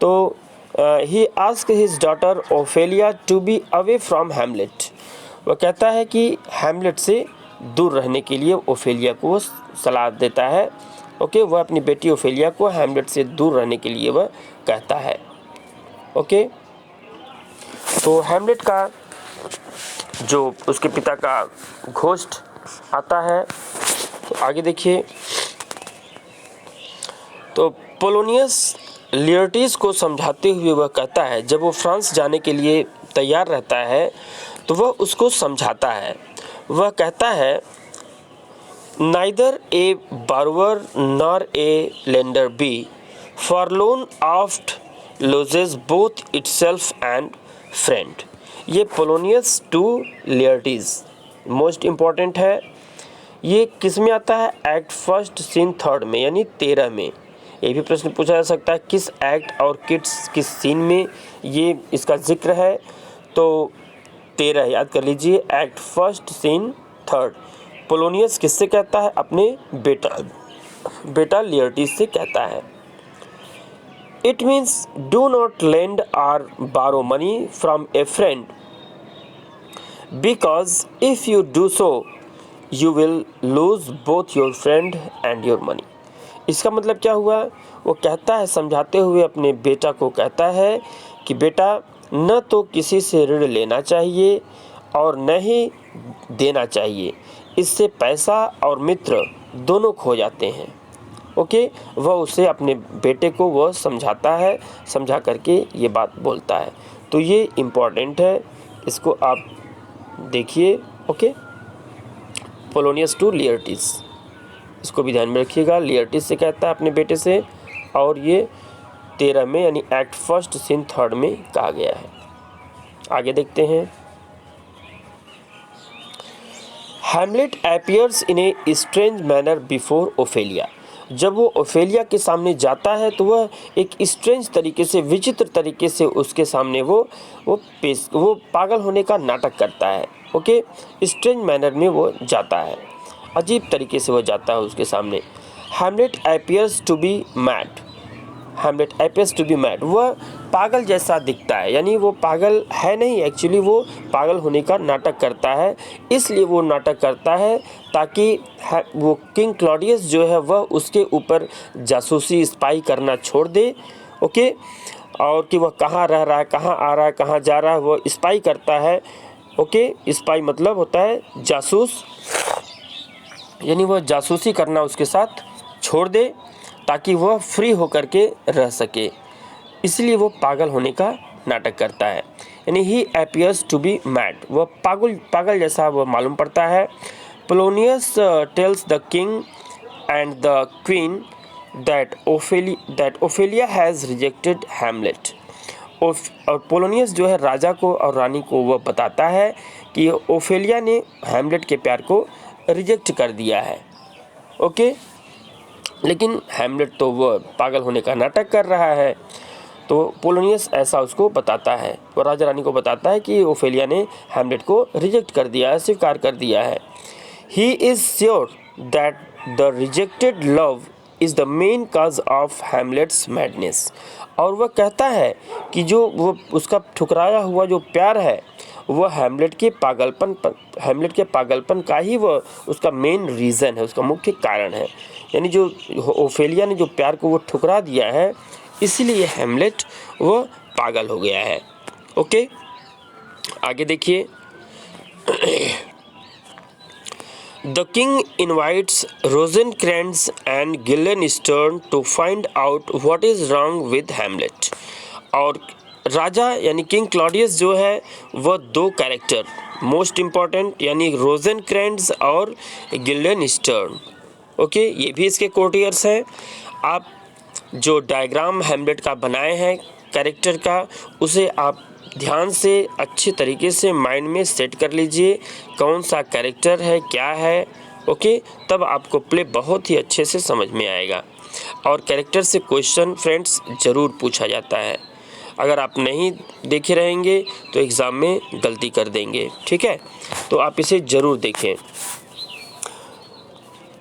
तो he ask his daughter Ophelia to be away from Hamlet. वह कहता है कि हैमलेट से दूर रहने के लिए ओफेलिया को वो सलाह देता है। ओके, वह अपनी बेटी ओफेलिया को हैमलेट से दूर रहने के लिए वह कहता है। ओके, तो हैमलेट का जो उसके पिता का घोस्ट आता है, तो आगे देखिए। तो पोलोनियस लियर्टिस को समझाते हुए वह कहता है, जब वो फ्रांस जाने के लिए तैयार रहता है तो वह उसको समझाता है। वह कहता है, neither a borrower nor a lender be, for loan oft loses both itself and friend. ये Polonius to Laertes most important है। ये किस में आता है? एक्ट फर्स्ट सीन थर्ड में, यानी 13 में। ये भी प्रश्न पूछा जा सकता है किस एक्ट और किस सीन में ये इसका जिक्र है। तो 13 याद कर लीजिए, act first scene third. Polonius किससे कहता है? अपने बेटा लियर्टिस से कहता है। It means do not lend or borrow money from a friend, because if you do so you will lose both your friend and your money. इसका मतलब क्या हुआ? वो कहता है, समझाते हुए अपने बेटा को कहता है कि बेटा, न तो किसी से ऋण लेना चाहिए और न ही देना चाहिए, इससे पैसा और मित्र दोनों खो जाते हैं। ओके, वह उसे अपने बेटे को वह समझाता है, समझा करके ये बात बोलता है। तो ये इम्पॉर्टेंट है, इसको आप देखिए। ओके, पोलोनियस टू लियर्टिस, इसको भी ध्यान में रखिएगा। लियर्टिस से कहता है अपने बेटे से, और ये 13 में यानी एक्ट फर्स्ट सीन थर्ड में कहा गया है। आगे देखते हैं। Hamlet appears in a strange manner before Ophelia. जब वो ओफेलिया के सामने जाता है तो वह एक स्ट्रेंज तरीके से, विचित्र तरीके से उसके सामने वो पागल होने का नाटक करता है। ओके, स्ट्रेंज मैनर में वो जाता है, अजीब तरीके से वो जाता है उसके सामने। Hamlet appears to be mad. Hamlet appears to be mad, वह पागल जैसा दिखता है, यानी वो पागल है नहीं, एक्चुअली वो पागल होने का नाटक करता है। इसलिए वो नाटक करता है ताकि वो किंग क्लॉडियस जो है वह उसके ऊपर जासूसी स्पाई करना छोड़ दे। ओके, और कि वह कहाँ रह रहा है, कहाँ आ रहा है, कहाँ जा रहा है, वो स्पाई करता है। ओके, स्पाई मतलब होता है जासूस, यानी वह जासूसी करना उसके साथ छोड़ दे ताकि वह फ्री होकर के रह सके। इसलिए वो पागल होने का नाटक करता है, यानी he appears to be mad, वह पागल जैसा वह मालूम पड़ता है। Polonius tells the king and the queen that Ophelia has rejected Hamlet. और पोलोनियस जो है राजा को और रानी को वह बताता है कि ओफेलिया ने हैमलेट के प्यार को रिजेक्ट कर दिया है। ओके, लेकिन हैमलेट तो वह पागल होने का नाटक कर रहा है। तो पोलोनियस ऐसा उसको बताता है, वो राजा रानी को बताता है कि ओफेलिया ने हैमलेट को रिजेक्ट कर दिया है, स्वीकार कर दिया है। He is sure that the rejected love is the main cause of Hamlet's madness. और वह कहता है कि जो वो उसका ठुकराया हुआ जो प्यार है वह हैमलेट के पागलपन का ही वह उसका मेन रीज़न है, उसका मुख्य कारण है। यानी जो ओफेलिया ने जो प्यार को वो ठुकरा दिया है, इसीलिए हैमलेट वह पागल हो गया है। ओके, आगे देखिए। The king invites Rosencrantz and Guildenstern to find out what is wrong with Hamlet. और राजा यानी किंग क्लॉडियस जो है वह दो कैरेक्टर मोस्ट इम्पॉर्टेंट, यानी रोजेनक्रैंट्ज़ और गिल्डेनस्टर्न। ओके, ये भी इसके कोर्टियर्स हैं। आप जो डायग्राम हैमलेट का बनाए हैं कैरेक्टर का, उसे आप ध्यान से अच्छे तरीके से माइंड में सेट कर लीजिए, कौन सा कैरेक्टर है, क्या है। ओके, तब आपको प्ले बहुत ही अच्छे से समझ में आएगा। और कैरेक्टर से क्वेश्चन फ्रेंड्स ज़रूर पूछा जाता है, अगर आप नहीं देखे रहेंगे तो एग्ज़ाम में गलती कर देंगे। ठीक है, तो आप इसे ज़रूर देखें।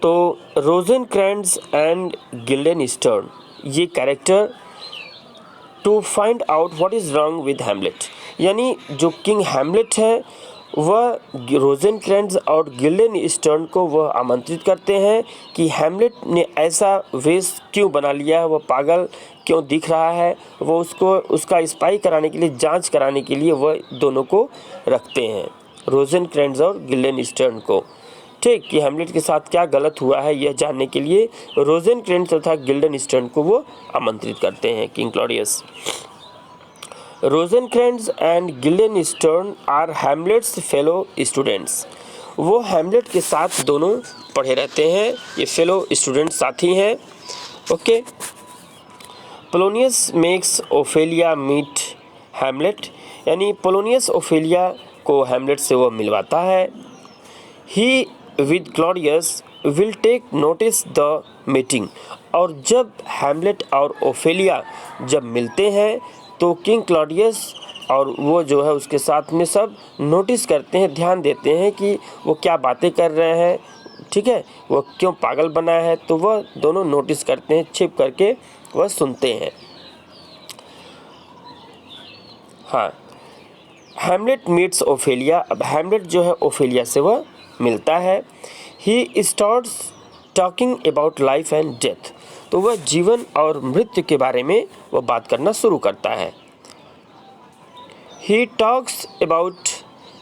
तो रोजेनक्रैंट्ज़ एंड गिल्डेनस्टर्न ये character to find out what is wrong with Hamlet, यानी जो किंग हैमलेट है वह रोजेनक्रेंट्ज़ और गिल्डेनस्टर्न को वह आमंत्रित करते हैं कि हैमलेट ने ऐसा वेश क्यों बना लिया है, वह पागल क्यों दिख रहा है, वो उसका स्पाई कराने के लिए, जांच कराने के लिए वह दोनों को रखते हैं, रोजेनक्रेंट्ज़ और गिल्डेनस्टर्न को। ठीक, कि हैमलेट के साथ क्या गलत हुआ है यह जानने के लिए रोजेनक्रेंट्ज़ तथा गिल्डेनस्टर्न को वो आमंत्रित करते हैं king Claudius. Rosencrantz and Guildenstern are Hamlet's fellow students. वो हैमलेट के साथ दोनों पढ़े रहते हैं, ये फेलो स्टूडेंट साथी हैं। Okay. Polonius makes Ophelia meet Hamlet, यानी पोलोनियस ओफेलिया को हैमलेट से वो मिलवाता है। He with Claudius will take notice the meeting, और जब हैमलेट और ओफेलिया जब मिलते हैं तो किंग क्लॉडियस और वो जो है उसके साथ में सब नोटिस करते हैं, ध्यान देते हैं कि वो क्या बातें कर रहे हैं, ठीक है, वो क्यों पागल बना है, तो वह दोनों नोटिस करते हैं, छिप करके वह सुनते हैं। हाँ, हैमलेट मीट्स ओफेलिया। अब हैमलेट जो है ओफेलिया से वह मिलता है। He starts talking about life and death, तो वह जीवन और मृत्यु के बारे में वह बात करना शुरू करता है। He talks about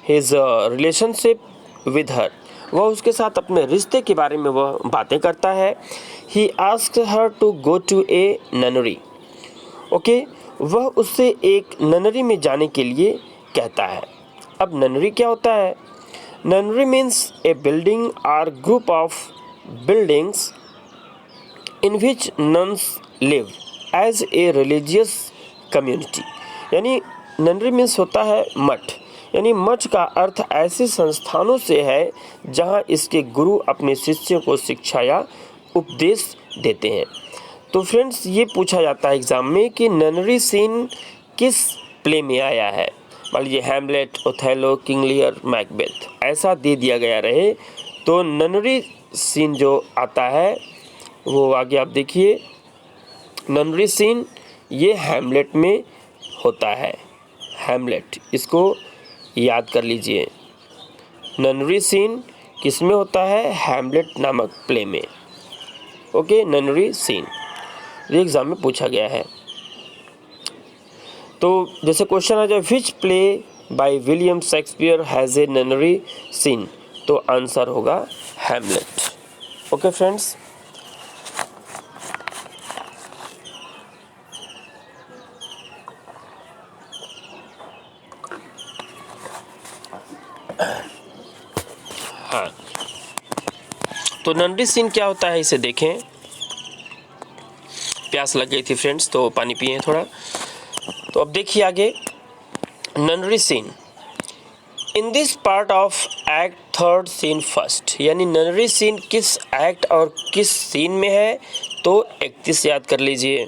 his relationship with her, वह उसके साथ अपने रिश्ते के बारे में वह बातें करता है। He asks her to go to a nunnery, okay, वह उससे एक ननरी में जाने के लिए कहता है। अब ननरी क्या होता है? Nunnery means a building or group of buildings in which nuns live as a religious community, यानी ननरी मीन्स होता है मठ, यानी मठ का अर्थ ऐसे संस्थानों से है जहां इसके गुरु अपने शिष्यों को शिक्षा या उपदेश देते हैं। तो फ्रेंड्स, ये पूछा जाता है एग्जाम में कि ननरी सीन किस प्ले में आया है। मान लीजिए Hamlet, Othello, king Lear, Macbeth, ऐसा दे दिया गया रहे तो ननरी सीन जो आता है वो आगे आप देखिए। ननरी सीन ये हैमलेट में होता है। हैमलेट, इसको याद कर लीजिए। ननरी सीन किस में होता है? हैमलेट नामक प्ले में। ओके, ननरी सीन ये एग्जाम में पूछा गया है। तो जैसे क्वेश्चन आ जाए which play by William Shakespeare has a nunnery scene, तो आंसर होगा हैमलेट। ओके फ्रेंड्स, हाँ, तो ननरी सीन क्या होता है इसे देखें। प्यास लग गई थी फ्रेंड्स, तो पानी पिए थोड़ा। तो अब देखिए आगे, nunnery scene in this part of act third scene first, यानी ननरी सीन किस एक्ट और किस सीन में है, तो 31 याद कर लीजिए।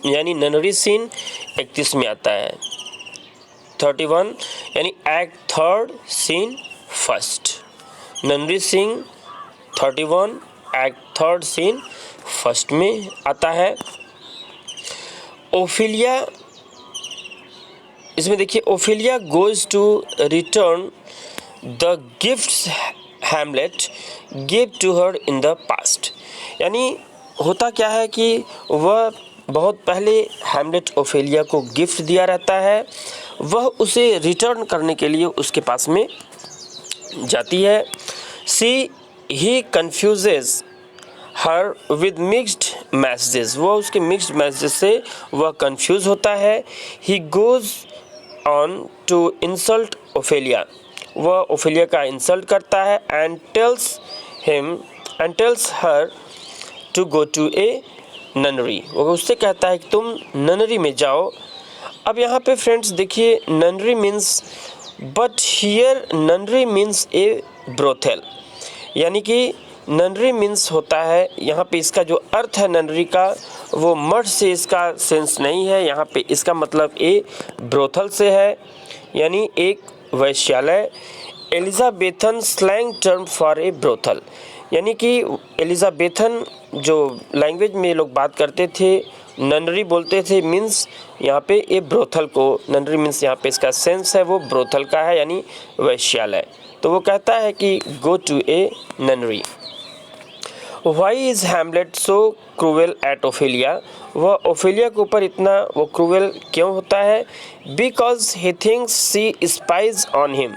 यानी ननरी सीन 31 में आता है। 31 यानी act third scene first, nunnery scene 31 act third scene first में आता है। ओफेलिया, इसमें देखिए, Ophelia goes to return the gifts Hamlet give to her in the past, यानी होता क्या है कि वह बहुत पहले हैमलेट ओफेलिया को गिफ्ट दिया रहता है, वह उसे रिटर्न करने के लिए उसके पास में जाती है। He confuses her with mixed messages, वह उसके मिक्स्ड मैसेजेस से वह कंफ्यूज होता है। He goes on to insult Ophelia, वह ओफेलिया का इंसल्ट करता है। And tells her to go to a nunnery, वह उससे कहता है कि तुम ननरी में जाओ। अब यहाँ पे फ्रेंड्स देखिए, ननरी means, but here ननरी means A brothel, यानी कि ननरी मीन्स होता है, यहाँ पे इसका जो अर्थ है ननरी का, वो मठ से इसका सेंस नहीं है। यहाँ पे इसका मतलब ए ब्रोथल से है, यानी एक वैश्यालय। Elizabethan slang term for a brothel, यानी कि एलिजाबेथन जो लैंग्वेज में लोग बात करते थे ननरी बोलते थे, मीन्स यहाँ पे ए ब्रोथल को, ननरी मीन्स यहाँ पे इसका सेंस है वो ब्रोथल का है यानी वैश्यालय। तो वो कहता है कि go to a nunnery. Why is Hamlet so cruel at Ophelia, वह ओफेलिया के ऊपर इतना वो क्रूएल क्यों होता है? Because he thinks she spies on him,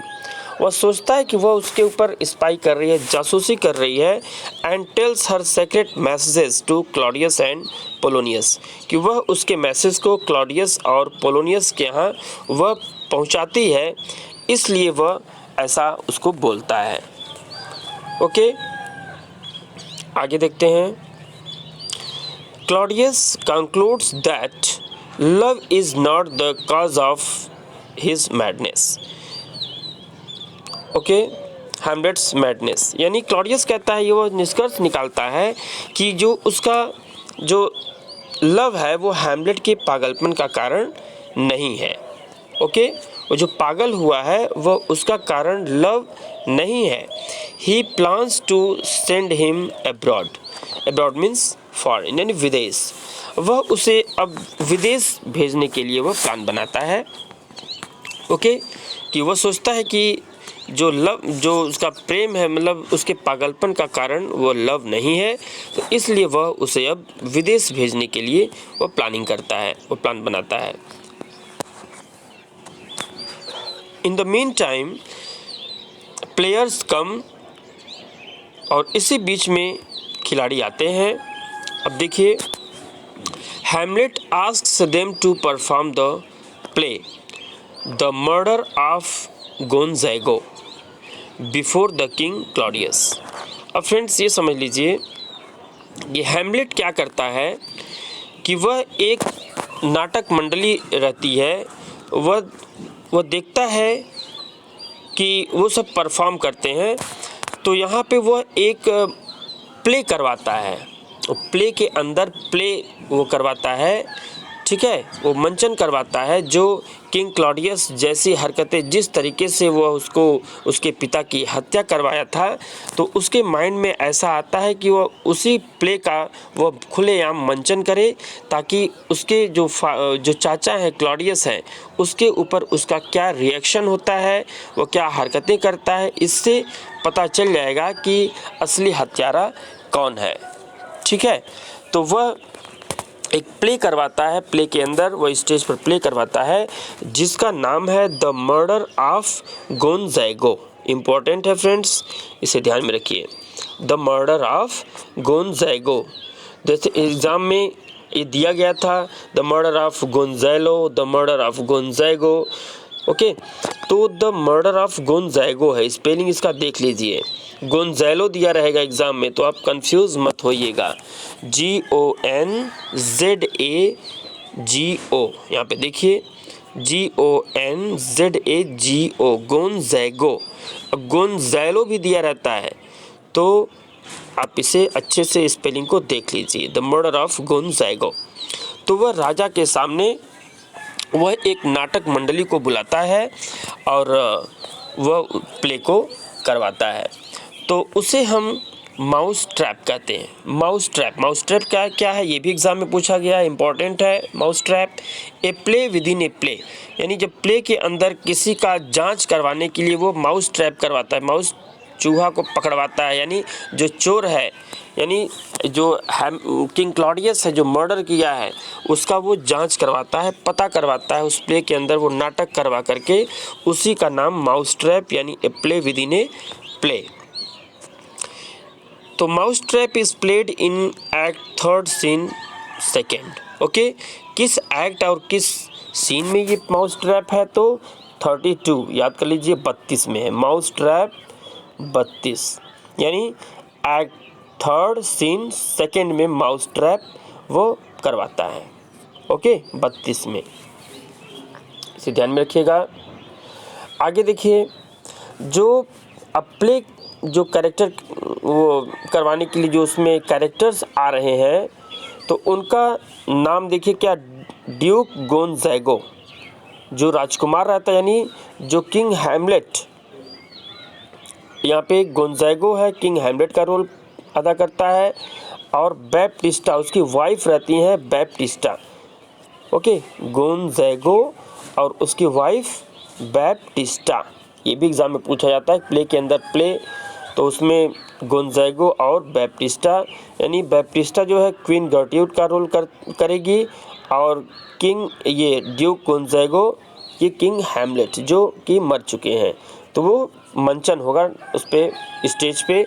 वह सोचता है कि वह उसके ऊपर स्पाई कर रही है, जासूसी कर रही है। And tells her secret messages to Claudius and Polonius, कि वह उसके मैसेज को क्लॉडियस और पोलोनियस के यहाँ वह पहुँचाती है, इसलिए वह ऐसा उसको बोलता है। ओके, आगे देखते हैं। Claudius concludes that love is not the cause of his madness. Okay, Hamlet's madness, यानी क्लॉडियस कहता है, ये वो निष्कर्ष निकालता है कि जो उसका जो लव है वो हैमलेट के पागलपन का कारण नहीं है। ओके, वो जो पागल हुआ है वह उसका कारण लव नहीं है। He plans to send him abroad, abroad means foreign यानी विदेश, वह उसे अब विदेश भेजने के लिए वह प्लान बनाता है। ओके, कि वह सोचता है कि जो लव, जो उसका प्रेम है, मतलब उसके पागलपन का कारण वो लव नहीं है, तो इसलिए वह उसे अब विदेश भेजने के लिए वो प्लानिंग करता है, वो प्लान बनाता है। In the mean time players come, और इसी बीच में खिलाड़ी आते हैं। अब देखिए, Hamlet asks them to perform the play the murder of Gonzago before the king Claudius. अब फ्रेंड्स ये समझ लीजिए, ये हैमलेट क्या करता है कि वह एक नाटक मंडली रहती है, वह देखता है कि वो सब परफॉर्म करते हैं, तो यहाँ पे वह एक प्ले करवाता है, प्ले के अंदर प्ले वो करवाता है, ठीक है, वो मंचन करवाता है। जो किंग क्लॉडियस जैसी हरकतें, जिस तरीके से वह उसको उसके पिता की हत्या करवाया था, तो उसके माइंड में ऐसा आता है कि वह उसी प्ले का वह खुलेआम मंचन करे, ताकि उसके जो चाचा हैं क्लॉडियस हैं, उसके ऊपर उसका क्या रिएक्शन होता है, वो क्या हरकतें करता है, इससे पता चल जाएगा कि असली हत्यारा कौन है। ठीक है, तो वह एक प्ले करवाता है, प्ले के अंदर वह स्टेज पर प्ले करवाता है जिसका नाम है द मर्डर ऑफ गोनज़ैगो। इम्पॉर्टेंट है फ्रेंड्स, इसे ध्यान में रखिए, द मर्डर ऑफ गोनज़ैगो। जैसे एग्ज़ाम में ये दिया गया था, the murder of Gonzalo, the murder of Gonzago. Okay, तो द मर्डर ऑफ गोनज़ैगो है, स्पेलिंग इसका देख लीजिए। गोनज़ैलो दिया रहेगा एग्ज़ाम में, तो आप कंफ्यूज मत होइएगा। GONZAGO, यहाँ पे देखिए GONZAGO, गोनज़ैगो। गोनज़ैलो भी दिया रहता है, तो आप इसे अच्छे से स्पेलिंग को देख लीजिए, द मर्डर ऑफ गोनज़ैगो। तो वह राजा के सामने वह एक नाटक मंडली को बुलाता है और वह प्ले को करवाता है, तो उसे हम माउस ट्रैप कहते हैं। माउस ट्रैप क्या है, ये भी एग्जाम में पूछा गया है, इंपॉर्टेंट है। Mouse trap A play within a play, यानी जब प्ले के अंदर किसी का जांच करवाने के लिए वो माउस ट्रैप करवाता है, माउस चूहा को पकड़वाता है, यानी जो चोर है, यानी जो किंग क्लॉडियस है जो मर्डर किया है, उसका वो जांच करवाता है, पता करवाता है, उस प्ले के अंदर वो नाटक करवा करके, उसी का नाम माउस ट्रैप यानी a play within a play. तो mouse trap is played in act 3rd scene 2nd। ओके, किस एक्ट और किस सीन में ये माउस ट्रैप है? तो 32, याद कर लीजिए, 32 में है माउस ट्रैप, 32, यानी एक्ट 3rd सीन 2nd में माउस ट्रैप वो करवाता है। ओके, 32 में, इसे ध्यान में रखिएगा। आगे देखिए, जो प्ले जो कैरेक्टर वो करवाने के लिए जो उसमें कैरेक्टर्स आ रहे हैं, तो उनका नाम देखिए क्या, ड्यूक गोनज़ैगो जो राजकुमार रहता है, यानी जो किंग हैमलेट, यहाँ पे गोनज़ैगो है, किंग हैमलेट का रोल अदा करता है। और बैप्टिस्टा उसकी वाइफ रहती हैं बैप्टिस्टा। ओके, गोंज़ैगो और उसकी वाइफ बैप्टिस्टा। ये भी एग्ज़ाम में पूछा जाता है प्ले के अंदर प्ले, तो उसमें गोंज़ैगो और बैप्टिस्टा, यानी बैप्टिस्टा जो है क्वीन गर्ट्रूड का रोल करेगी और किंग ये ड्यूक गोंज़ैगो ये किंग हैमलेट जो कि मर चुके हैं, तो वो मंचन होगा उस पे स्टेज पे।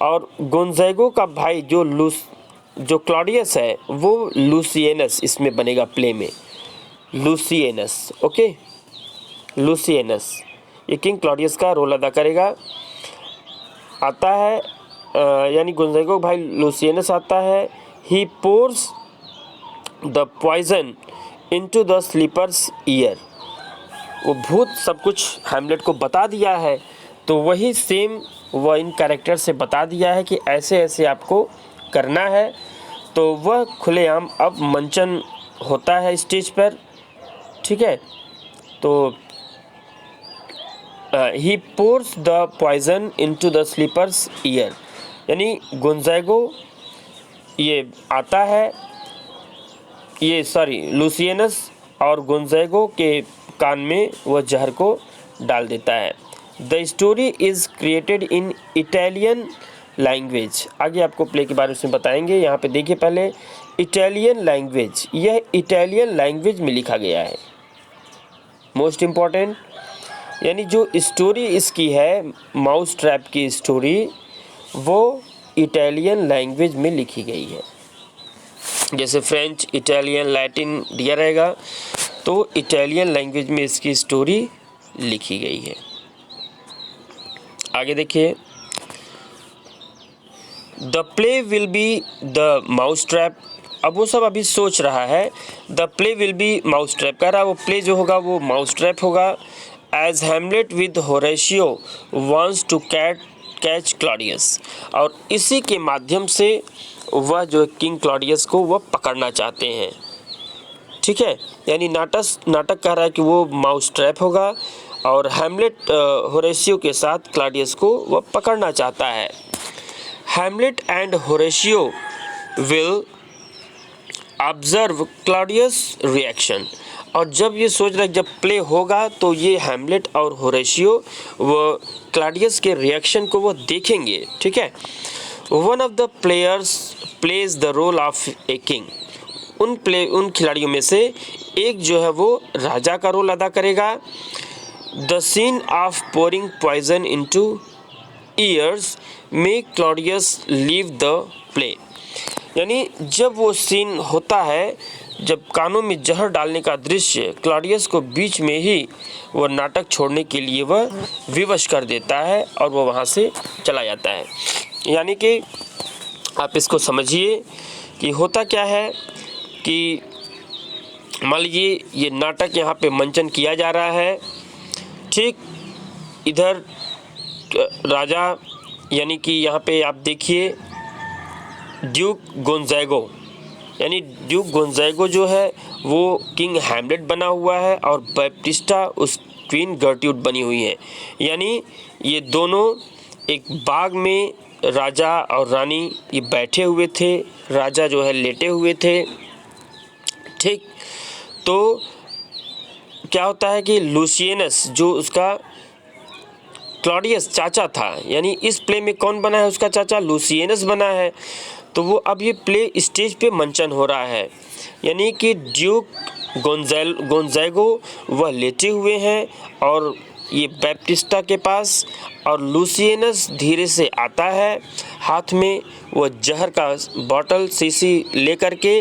और गोंज़ैगो का भाई जो क्लॉडियस है वो लूसियनस इसमें बनेगा प्ले में, लूसियनस। ओके, लूसियनस ये किंग क्लॉडियस का रोल अदा करेगा। आता है यानी गोंज़ैगो भाई लूसियनस आता है। He pours the poison into the sleeper's ear. वो भूत सब कुछ हैमलेट को बता दिया है, तो वही सेम वह इन कैरेक्टर से बता दिया है कि ऐसे ऐसे आपको करना है। तो वह खुलेआम अब मंचन होता है स्टेज पर, ठीक है। तो he pours the poison into the sleeper's ear, यानी गोंज़ैगो ये आता है, ये सॉरी लूसियनस और गोंज़ैगो के कान में वह जहर को डाल देता है। The story is created in Italian language. आगे आपको प्ले के बारे में बताएंगे। यहाँ पे देखिए पहले इटालियन लैंग्वेज, यह इटालियन लैंग्वेज में लिखा गया है, मोस्ट इम्पॉर्टेंट। यानी जो स्टोरी इसकी है माउस ट्रैप की स्टोरी, वो इटालियन लैंग्वेज में लिखी गई है। जैसे फ्रेंच, इटालियन, लैटिन दिया रहेगा, तो इटालियन लैंग्वेज में इसकी स्टोरी लिखी गई है। आगे देखिए, the play will be the mouse trap. अब वो सब अभी सोच रहा है, the play will be mouse trap, कह रहा है वो प्ले जो होगा वो माउस ट्रैप होगा। As Hamlet with Horatio wants to catch Claudius, और इसी के माध्यम से वह जो किंग क्लॉडियस को वह पकड़ना चाहते हैं, ठीक है। यानी नाटक कह रहा है कि वो माउस ट्रैप होगा और हैमलेट होरेशियो के साथ क्लॉडियस को वह पकड़ना चाहता है। Hamlet and Horatio will observe Claudius reaction, और जब ये सोच रहे जब प्ले होगा तो ये हैमलेट और होरेशियो वो क्लॉडियस के रिएक्शन को वो देखेंगे, ठीक है। One of the players plays the role of a king, उन खिलाड़ियों में से एक जो है वो राजा का रोल अदा करेगा। The scene of pouring poison into ears make Claudius leave the play, यानी जब वो सीन होता है, जब कानों में जहर डालने का दृश्य, क्लॉडियस को बीच में ही वह नाटक छोड़ने के लिए वह विवश कर देता है और वह वहाँ से चला जाता है। यानी कि आप इसको समझिए कि होता क्या है कि मान लीजिए ये नाटक यहाँ पे मंचन किया जा रहा है, ठीक। इधर राजा यानी कि यहाँ पे आप देखिए ड्यूक गोंज़ैगो, यानी ड्यूक गोंज़ैगो जो है वो किंग हैमलेट बना हुआ है और बैप्टिस्टा उस क्वीन गर्ट्रूड बनी हुई है। यानी ये दोनों एक बाग में राजा और रानी ये बैठे हुए थे, राजा जो है लेटे हुए थे, ठीक। तो क्या होता है कि लूसियनस जो उसका क्लॉडियस चाचा था, यानी इस प्ले में कौन बना है उसका चाचा, लूसियनस बना है। तो वो अब ये प्ले स्टेज पे मंचन हो रहा है, यानी कि ड्यूक गोंज़ैगो वह लेटे हुए हैं और ये बैप्टिस्टा के पास, और लूसियनस धीरे से आता है, हाथ में वह जहर का बॉटल शीशी लेकर के,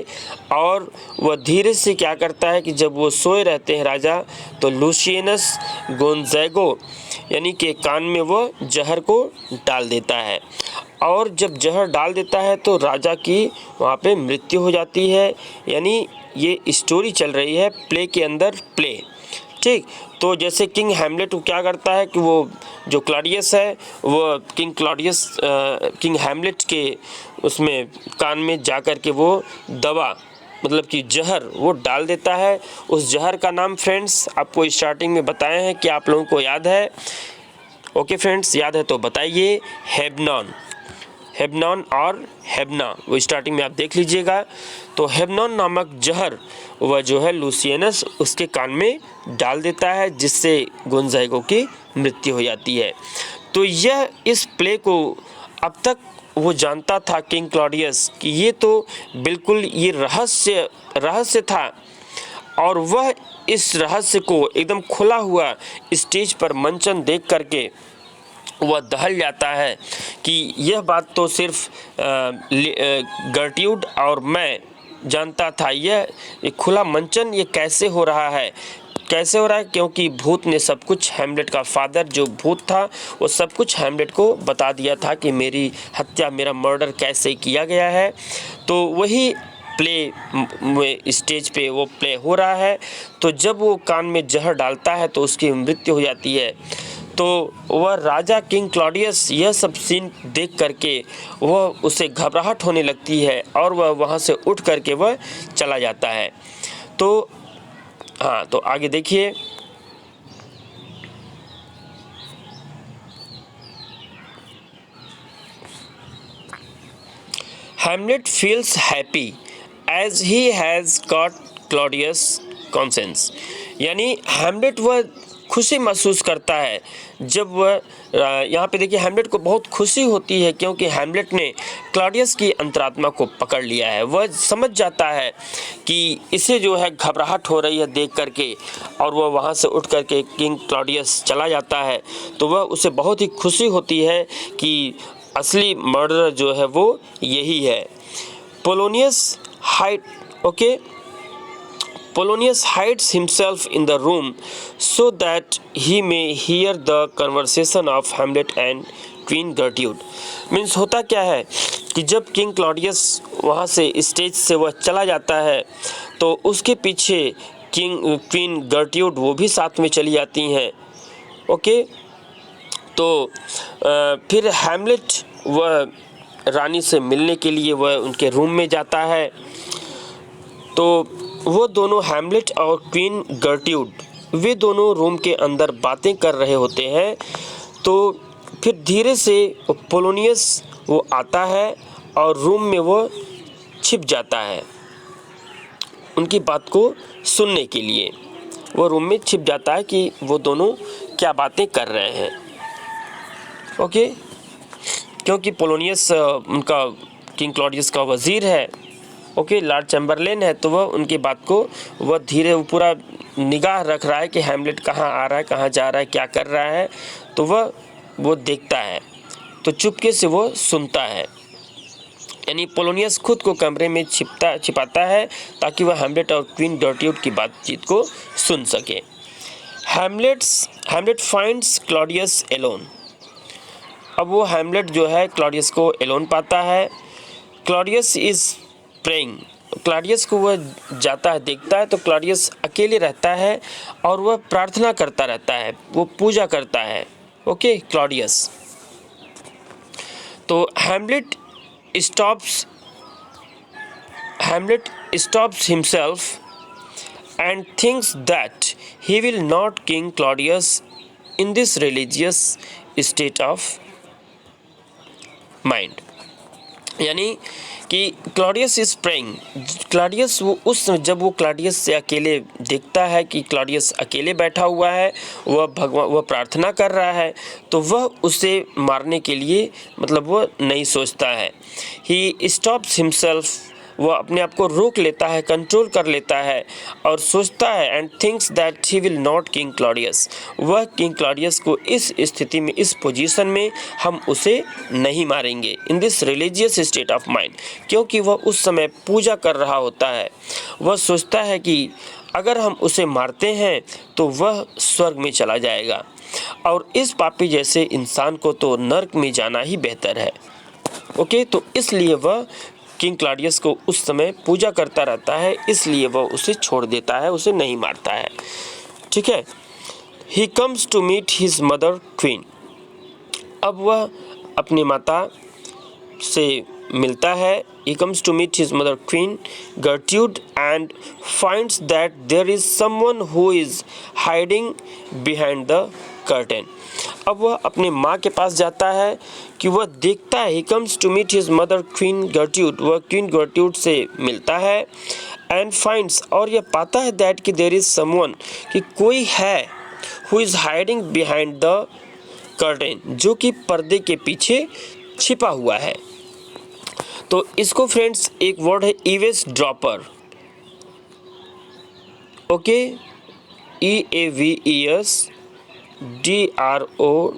और वह धीरे से क्या करता है कि जब वो सोए रहते हैं राजा, तो लूसियनस गोंज़ैगो यानी कि कान में वह जहर को डाल देता है, और जब जहर डाल देता है तो राजा की वहाँ पे मृत्यु हो जाती है। यानी ये स्टोरी चल रही है प्ले के अंदर प्ले, ठीक। तो जैसे किंग हैमलेट क्या करता है कि वो जो क्लॉडियस है वो किंग हैमलेट के उसमें कान में जा कर के वो दवा मतलब कि जहर वो डाल देता है। उस जहर का नाम फ्रेंड्स आपको स्टार्टिंग में बताए हैं कि आप लोगों को याद है। ओके फ्रेंड्स, याद है तो बताइए। हेबनॉन और हेबना, वो स्टार्टिंग में आप देख लीजिएगा। तो हेबनॉन नामक जहर वह जो है लुसियनस उसके कान में डाल देता है, जिससे गोंजाइगो की मृत्यु हो जाती है। तो यह इस प्ले को अब तक वो जानता था किंग क्लॉडियस कि ये तो बिल्कुल ये रहस्य था, और वह इस रहस्य को एकदम खुला हुआ स्टेज पर मंचन देख करके वह दहल जाता है कि यह बात तो सिर्फ गर्ट्यूड और मैं जानता था। यह खुला मंचन ये कैसे हो रहा है, क्योंकि भूत ने सब कुछ, हैमलेट का फादर जो भूत था वो सब कुछ हैमलेट को बता दिया था कि मेरी हत्या, मेरा मर्डर कैसे किया गया है। तो वही प्ले में स्टेज पे वो प्ले हो रहा है। तो जब वो कान में जहर डालता है तो उसकी मृत्यु हो जाती है। तो वह राजा किंग क्लॉडियस यह सब सीन देख करके वह उसे घबराहट होने लगती है और वह वहाँ से उठ करके वह चला जाता है। तो हाँ, तो आगे देखिए। Hamlet feels happy as he has got Claudius conscience, यानी हैमलेट वह खुशी महसूस करता है जब वह यहाँ पे देखिए हैमलेट को बहुत खुशी होती है, क्योंकि हैमलेट ने क्लॉडियस की अंतरात्मा को पकड़ लिया है। वह समझ जाता है कि इसे जो है घबराहट हो रही है देख करके, और वह वहाँ से उठ करके किंग क्लॉडियस चला जाता है। तो वह उसे बहुत ही खुशी होती है कि असली मर्डरर जो है वो यही है। Polonius hides himself in the room so that he may hear the conversation of Hamlet and Queen Gertrude। Means होता क्या है कि जब किंग क्लॉडियस वहाँ से स्टेज से वह चला जाता है तो उसके पीछे क्वीन गर्ट्यूड वो भी साथ में चली जाती हैं। ओके, तो फिर हैमलेट वह रानी से मिलने के लिए वह उनके रूम में जाता है। तो वो दोनों, हैमलेट और क्वीन गर्ट्यूड, वे दोनों रूम के अंदर बातें कर रहे होते हैं। तो फिर धीरे से पोलोनियस वो आता है और रूम में वो छिप जाता है उनकी बात को सुनने के लिए। वो रूम में छिप जाता है कि वो दोनों क्या बातें कर रहे हैं। ओके, क्योंकि पोलोनियस उनका किंग क्लॉडियस का वज़ीर है, ओके, लॉर्ड चैम्बरलेन है, तो वह उनकी बात को वह धीरे पूरा निगाह रख रहा है कि हैमलेट कहाँ आ रहा है, कहाँ जा रहा है, क्या कर रहा है। तो वो देखता है, तो चुपके से वो सुनता है। यानी पोलोनियस खुद को कमरे में छिपाता है ताकि वह हैमलेट और क्वीन गर्ट्यूड की बातचीत को सुन सके। Hamlet finds Claudius alone. अब वो हैमलेट जो है क्लॉडियस को एलोन पाता है। क्लॉडियस इज़ प्रेइंग, क्लॉडियस को वह जाता है, देखता है तो क्लॉडियस अकेले रहता है और वह प्रार्थना करता रहता है, वो पूजा करता है। Okay, Claudius. तो Hamlet stops himself and thinks that he will not king Claudius in this religious state of mind। यानी कि क्लॉडियस इज प्रेइंग, क्लॉडियस जब वो क्लॉडियस से अकेले देखता है कि क्लॉडियस अकेले बैठा हुआ है, वह प्रार्थना कर रहा है, तो वह उसे मारने के लिए मतलब वह नहीं सोचता है। ही स्टॉप्स हिमसेल्फ, वह अपने आप को रोक लेता है, कंट्रोल कर लेता है और सोचता है and thinks that he will not king Claudius, वह किंग क्लॉडियस को इस स्थिति में, इस पोजीशन में हम उसे नहीं मारेंगे in this religious state of mind, क्योंकि वह उस समय पूजा कर रहा होता है। वह सोचता है कि अगर हम उसे मारते हैं तो वह स्वर्ग में चला जाएगा और इस पापी जैसे इंसान को तो नर्क में जाना ही बेहतर है। ओके, तो इसलिए वह किंग क्लॉडियस को उस समय पूजा करता रहता है, इसलिए वह उसे छोड़ देता है, उसे नहीं मारता है। ठीक है। He comes to meet his mother queen. अब वह अपनी माता से मिलता है। He comes to meet his mother queen गर्ट्यूड and finds that there is someone who is hiding behind the curtain. अब वह अपनी माँ के पास जाता है कि वह देखता है, he comes to meet his mother queen गर्ट्यूड, वह क्वीन गर्ट्यूड से मिलता है, एंड फाइंड्स, और यह पाता है दैट कि देयर इज समवन, कि कोई है, who is hiding behind the curtain, जो कि पर्दे के पीछे छिपा हुआ है। तो इसको फ्रेंड्स एक वर्ड है eavesdropper, okay, EAVES DROPPER।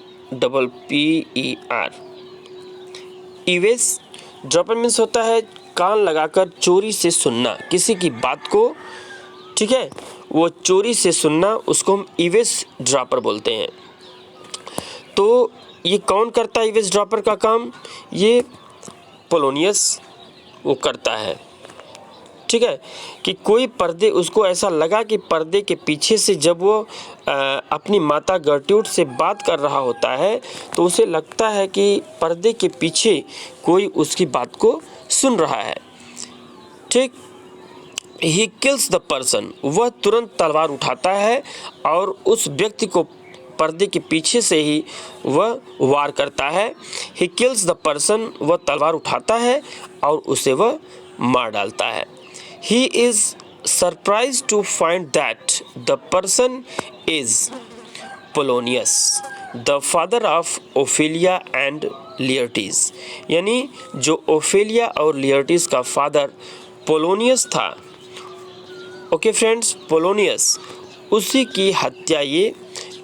Eavesdropper means होता है कान लगाकर चोरी से सुनना किसी की बात को, ठीक है, वो चोरी से सुनना, उसको हम ईवेस ड्रॉपर बोलते हैं। तो ये कौन करता है ईवेस ड्रॉपर का काम? ये पोलोनियस वो करता है, ठीक है, कि कोई पर्दे, उसको ऐसा लगा कि पर्दे के पीछे से जब वो अपनी माता गर्ट्यूड से बात कर रहा होता है तो उसे लगता है कि पर्दे के पीछे कोई उसकी बात को सुन रहा है, ठीक। ही किल्स द पर्सन, वह तुरंत तलवार उठाता है और उस व्यक्ति को पर्दे के पीछे से ही वह वार करता है। ही किल्स द पर्सन, वह तलवार उठाता है और उसे वह मार डालता है। He is surprised to find that the person is Polonius, the father of Ophelia and Laertes, यानी जो ओफेलिया और लियर्टिस का फादर पोलोनियस था, ओके फ्रेंड्स, पोलोनियस, उसी की हत्या ये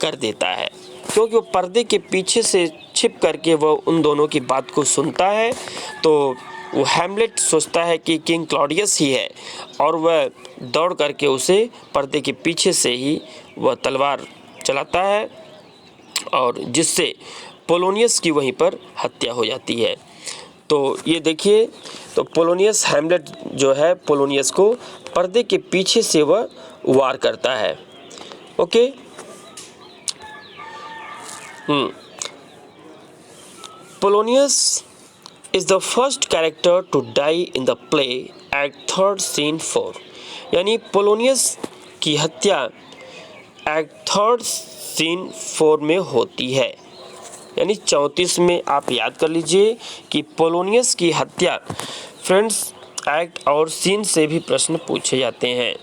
कर देता है, क्योंकि वो पर्दे के पीछे से छिप करके वह उन दोनों की बात को सुनता है। तो वो हैमलेट सोचता है कि किंग क्लॉडियस ही है और वह दौड़ करके उसे पर्दे के पीछे से ही वह तलवार चलाता है और जिससे पोलोनियस की वहीं पर हत्या हो जाती है। तो ये देखिए, तो पोलोनियस, हैमलेट जो है पोलोनियस को पर्दे के पीछे से वह वार करता है, okay. Polonius is the first character to die in the play at 3rd scene 4, यानी पोलोनियस की हत्या एक्ट 3rd scene 4 में होती है, यानी 34 में। आप याद कर लीजिए कि पोलोनियस की हत्या फ्रेंड्स एक्ट और सीन से भी प्रश्न पूछे जाते हैं।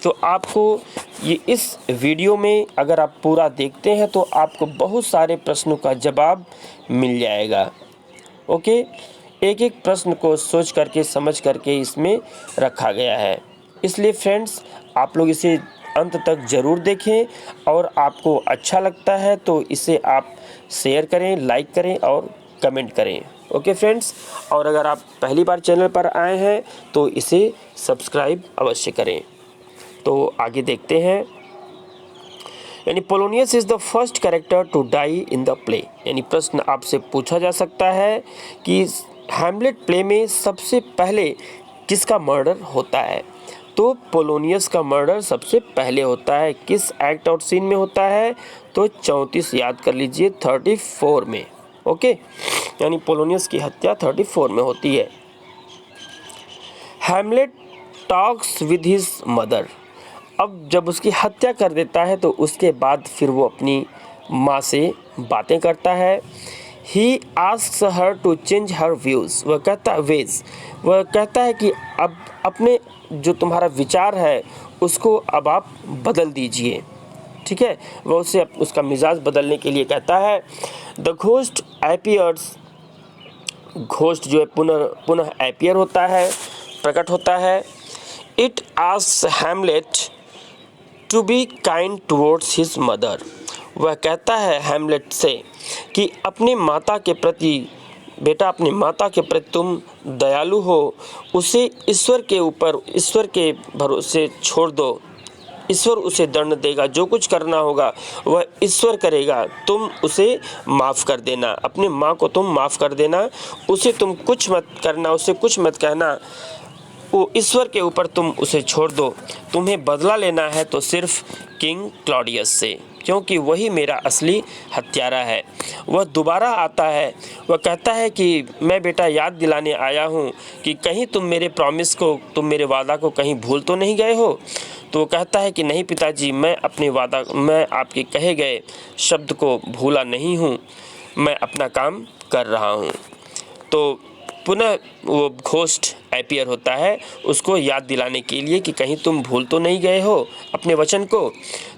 तो आपको ये इस वीडियो में अगर आप पूरा देखते हैं तो आपको बहुत सारे प्रश्नों का जवाब मिल जाएगा, ओके। एक एक प्रश्न को सोच करके समझ करके इसमें रखा गया है, इसलिए फ्रेंड्स आप लोग इसे अंत तक ज़रूर देखें और आपको अच्छा लगता है तो इसे आप शेयर करें, लाइक करें और कमेंट करें, ओके फ्रेंड्स। और अगर आप पहली बार चैनल पर आए हैं तो इसे सब्सक्राइब अवश्य करें। तो आगे देखते हैं, यानी Polonius is the first character to die in the play, यानी प्रश्न आपसे पूछा जा सकता है कि हैमलेट प्ले में सबसे पहले किसका मर्डर होता है? तो पोलोनियस का मर्डर सबसे पहले होता है। किस एक्ट और सीन में होता है? तो 34 याद कर लीजिए, 34 में, ओके, यानी पोलोनियस की हत्या 34 में होती है। Hamlet talks with his mother, अब जब उसकी हत्या कर देता है तो उसके बाद फिर वो अपनी माँ से बातें करता है। He asks her to change her views, वह कहता है कि अब अपने जो तुम्हारा विचार है उसको अब आप बदल दीजिए, ठीक है। वह उसे उसका मिजाज बदलने के लिए कहता है। द घोस्ट अपीयर्स, घोस्ट जो है पुनः अपीयर होता है, प्रकट होता है। It asks Hamlet to be kind towards his mother, वह कहता है हैमलेट से कि अपनी माता के प्रति, बेटा अपनी माता के प्रति तुम दयालु हो, उसे ईश्वर के भरोसे छोड़ दो, ईश्वर उसे दंड देगा, जो कुछ करना होगा वह ईश्वर करेगा, तुम उसे माफ़ कर देना, अपनी माँ को तुम माफ़ कर देना, उसे तुम कुछ मत करना, उसे कुछ मत कहना, वो ईश्वर के ऊपर तुम उसे छोड़ दो। तुम्हें बदला लेना है तो सिर्फ किंग क्लॉडियस से, क्योंकि वही मेरा असली हत्यारा है। वह दोबारा आता है, वह कहता है कि मैं बेटा याद दिलाने आया हूँ कि कहीं तुम मेरे प्रॉमिस को, तुम मेरे वादा को कहीं भूल तो नहीं गए हो। तो वो कहता है कि नहीं पिताजी, मैं आपके कहे गए शब्द को भूला नहीं हूँ, मैं अपना काम कर रहा हूँ। तो पुनः वो घोस्ट अपीयर होता है उसको याद दिलाने के लिए कि कहीं तुम भूल तो नहीं गए हो अपने वचन को।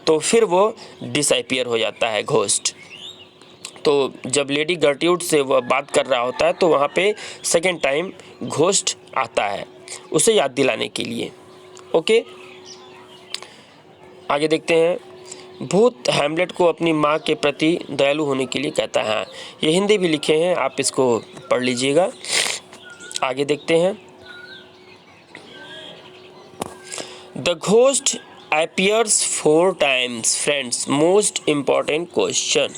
तो फिर वो डिसअपीयर हो जाता है घोस्ट। तो जब लेडी गर्ट्यूड से वह बात कर रहा होता है तो वहाँ पे सेकेंड टाइम घोस्ट आता है उसे याद दिलाने के लिए। ओके, आगे देखते हैं। भूत हैमलेट को अपनी माँ के प्रति दयालु होने के लिए कहता है। ये हिंदी भी लिखे हैं, आप इसको पढ़ लीजिएगा। आगे देखते हैं। The ghost appears 4 times friends, most important question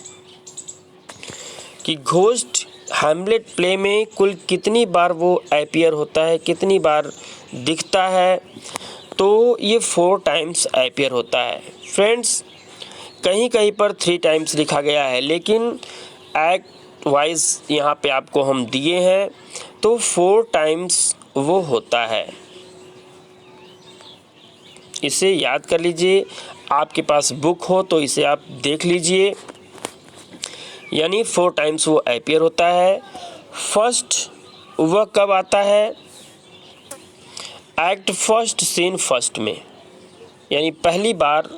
कि घोस्ट हैमलेट प्ले में कुल कितनी बार वो अपीयर होता है, कितनी बार दिखता है। तो ये 4 टाइम्स अपीयर होता है फ्रेंड्स। कहीं कहीं पर 3 टाइम्स लिखा गया है, लेकिन एक्ट वाइज यहाँ पे आपको हम दिए हैं तो 4 टाइम्स वो होता है। इसे याद कर लीजिए, आपके पास बुक हो तो इसे आप देख लीजिए। यानी 4 टाइम्स वो अपीयर होता है। फर्स्ट वह कब आता है? एक्ट फर्स्ट सीन फर्स्ट में, यानी पहली बार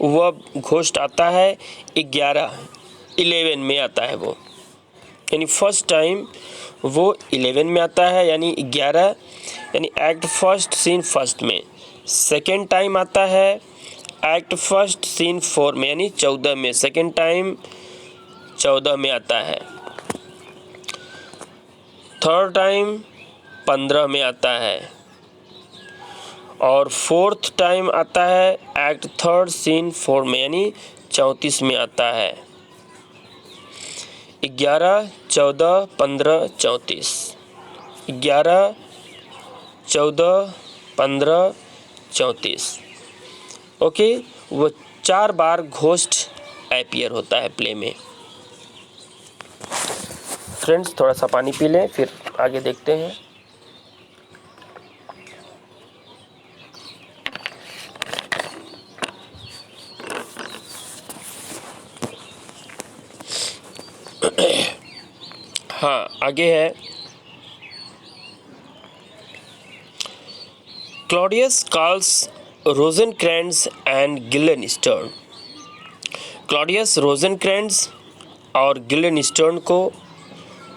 वह घोस्ट आता है 11 में आता है वो, यानी फर्स्ट टाइम वो 11 में आता है, यानी 11, यानी एक्ट फर्स्ट सीन फर्स्ट में। सेकेंड टाइम आता है एक्ट फर्स्ट सीन 4 में, यानी 14 में। सेकेंड टाइम 14 में आता है। थर्ड टाइम 15 में आता है। और फोर्थ टाइम आता है एक्ट थर्ड सीन 4 में, यानी 34 में आता है। 11, 14, 15, 34, 11, 14, 15, 34। ओके, वो 4 बार घोस्ट अपीयर होता है प्ले में। फ्रेंड्स, थोड़ा सा पानी पी लें, फिर आगे देखते हैं। हाँ, आगे है। Claudius calls Rosencrantz and Guildenstern. Claudius Rosencrantz और गिल्डेनस्टर्न को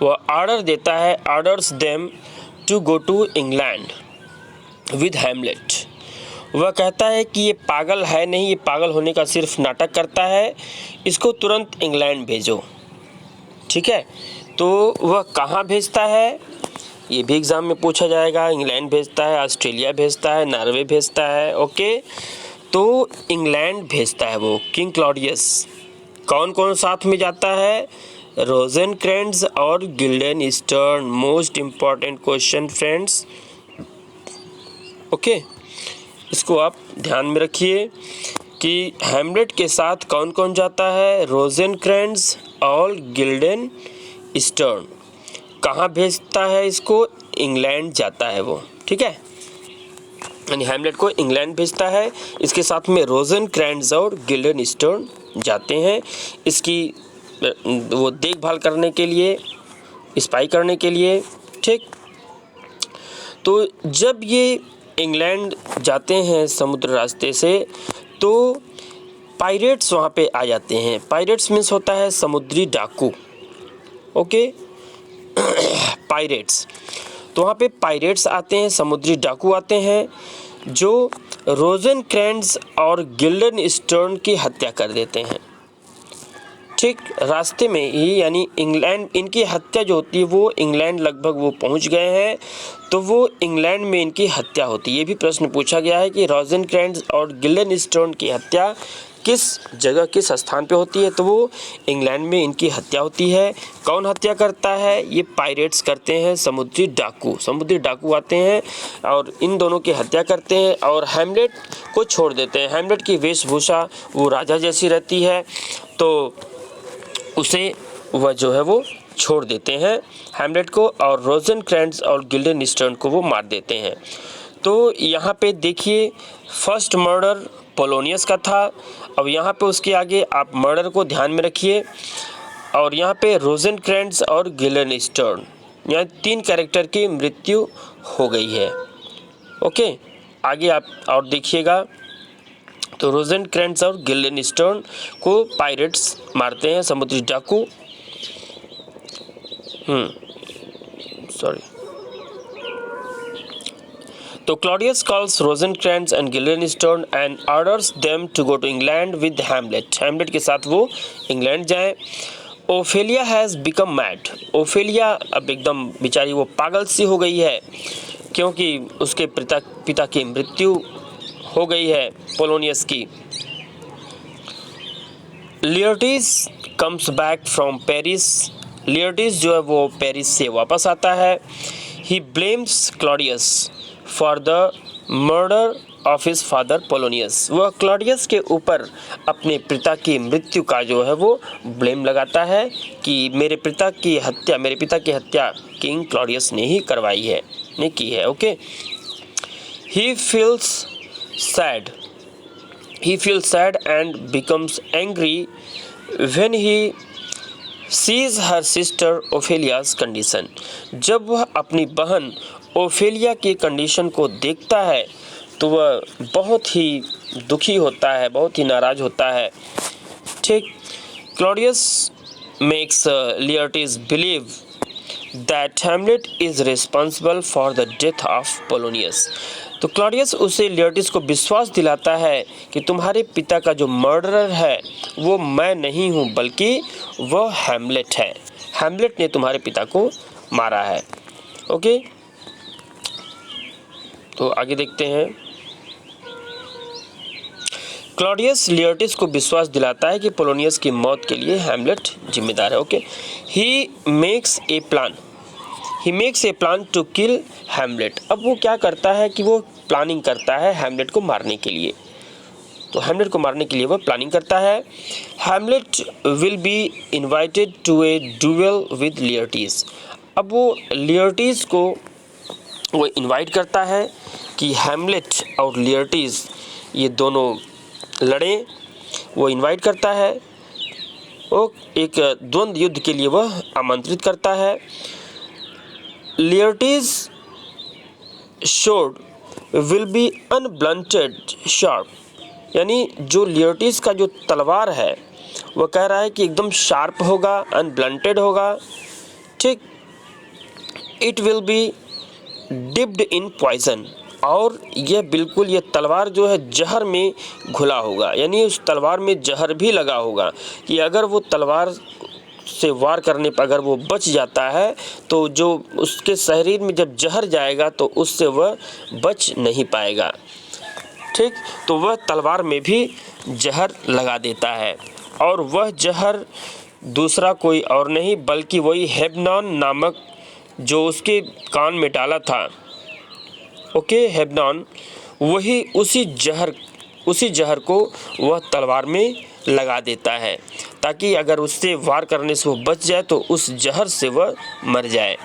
वह ऑर्डर देता है, orders them to go to England with Hamlet. वह कहता है कि ये पागल है नहीं, ये पागल होने का सिर्फ नाटक करता है, इसको तुरंत इंग्लैंड भेजो। ठीक है, तो वह कहाँ भेजता है ये भी एग्ज़ाम में पूछा जाएगा। इंग्लैंड भेजता है, ऑस्ट्रेलिया भेजता है, नॉर्वे भेजता है। ओके, तो इंग्लैंड भेजता है वो किंग क्लॉडियस। कौन कौन साथ में जाता है? रोजेनक्रेंट्ज़ और Guildenstern. Most important question friends. Okay, इसको आप ध्यान में रखिए कि हैमलेट के साथ कौन कौन जाता है? रोजेनक्रेंट्ज़ और गिल्डेनस्टर्न। कहाँ भेजता है इसको? इंग्लैंड जाता है वो। ठीक है, यानी हैमलेट को इंग्लैंड भेजता है, इसके साथ में रोजेनक्रेंट्ज़ और गिल्डेनस्टर्न जाते हैं इसकी वो देखभाल करने के लिए, स्पाई करने के लिए। ठीक, तो जब ये इंग्लैंड जाते हैं समुद्र रास्ते से तो पायरेट्स वहाँ पे आ जाते हैं। पायरेट्स मीन्स होता है समुद्री डाकू। ओके, पायरेट्स, तो वहाँ पे पायरेट्स आते हैं, समुद्री डाकू आते हैं जो रोजेनक्रेंट्ज़ और गिल्डेनस्टर्न की हत्या कर देते हैं। ठीक, रास्ते में ही, यानी इंग्लैंड, इनकी हत्या जो होती है वो इंग्लैंड लगभग वो पहुंच गए हैं तो वो इंग्लैंड में इनकी हत्या होती है। ये भी प्रश्न पूछा गया है कि रोजेनक्रेंट्ज़ और गिल्डेनस्टर्न की हत्या किस जगह, किस स्थान पे होती है? तो वो इंग्लैंड में इनकी हत्या होती है। कौन हत्या करता है? ये पायरेट्स करते हैं, समुद्री डाकू। समुद्री डाकू आते हैं और इन दोनों की हत्या करते हैं और हैमलेट को छोड़ देते हैं। हैमलेट की वेशभूषा वो राजा जैसी रहती है, तो उसे वह जो है वो छोड़ देते हैं हैमलेट को, और रोजेनक्रेंट्ज़ और गिल्डेनस्टर्न को वो मार देते हैं। तो यहाँ पे देखिए फर्स्ट मर्डर पोलोनियस का था। अब यहाँ पे उसके आगे आप मर्डर को ध्यान में रखिए, और यहाँ पे रोजेनक्रेंट्ज़ और गिल्डेनस्टर्न, यहाँ 3 कैरेक्टर की मृत्यु हो गई है। ओके, आगे आप और देखिएगा तो रोजेनक्रेंट्ज़ और गिल्डेनस्टर्न को पायरेट्स मारते हैं, समुद्री डाकू। तो Claudius calls Rosencrantz and Guildenstern and orders them to go to England with Hamlet. Hamlet के साथ वो इंग्लैंड जाएं। Ophelia has become mad. Ophelia अब एकदम बेचारी वो पागल सी हो गई है, क्योंकि उसके पिता की मृत्यु हो गई है पोलोनियस की। Laertes comes back from Paris. Laertes जो है वो पेरिस से वापस आता है। He blames Claudius for the murder of his father Polonius. वह क्लॉडियस के ऊपर अपने पिता की मृत्यु का जो है वो ब्लेम लगाता है कि मेरे पिता की हत्या किंग क्लॉडियस ने ही करवाई है, ने की है। Okay, he feels sad and becomes angry when he sees her sister Ophelia's condition। जब वह अपनी बहन ओफेलिया की कंडीशन को देखता है तो वह बहुत ही दुखी होता है, बहुत ही नाराज होता है। ठीक, Claudius makes Laertes believe that Hamlet is responsible for the death of Polonius. तो क्लॉडियस उसे लियर्टिस को विश्वास दिलाता है कि तुम्हारे पिता का जो मर्डरर है वो मैं नहीं हूँ, बल्कि वह हैमलेट है। हैमलेट ने तुम्हारे पिता को मारा है। ओके, तो आगे देखते हैं। क्लॉडियस लियर्टिस को विश्वास दिलाता है कि पोलोनियस की मौत के लिए हैमलेट जिम्मेदार है। Okay, he makes a plan to kill Hamlet. अब वो क्या करता है कि वो प्लानिंग करता है हैमलेट को मारने के लिए। तो हैमलेट को मारने के लिए वो प्लानिंग करता है। Hamlet will be invited to a duel with Laertes. अब वो लियर्टिस को वो इनवाइट करता है कि हैमलेट और लियर्टिस ये दोनों लड़ें। वो इनवाइट करता है, वो एक द्वंद्व युद्ध के लिए वह आमंत्रित करता है। Laertes sword will be unblunted sharp, यानी जो लियर्टिस का जो तलवार है वह कह रहा है कि एकदम शार्प होगा, अनब्लंटेड होगा। ठीक, it will be dipped in poison, और यह बिल्कुल ये तलवार जो है जहर में घुला होगा, यानी उस तलवार में जहर भी लगा होगा कि अगर वो तलवार से वार करने पर अगर वो बच जाता है तो जो उसके शरीर में जब जहर जाएगा तो उससे वह बच नहीं पाएगा। ठीक, तो वह तलवार में भी जहर लगा देता है, और वह जहर दूसरा कोई और नहीं बल्कि वही हेबनॉन नामक जो उसके कान में डाला था। ओके, हेबनॉन, वही उसी जहर को वह तलवार में लगा देता है ताकि अगर उससे वार करने से वो बच जाए तो उस जहर से वह मर जाए।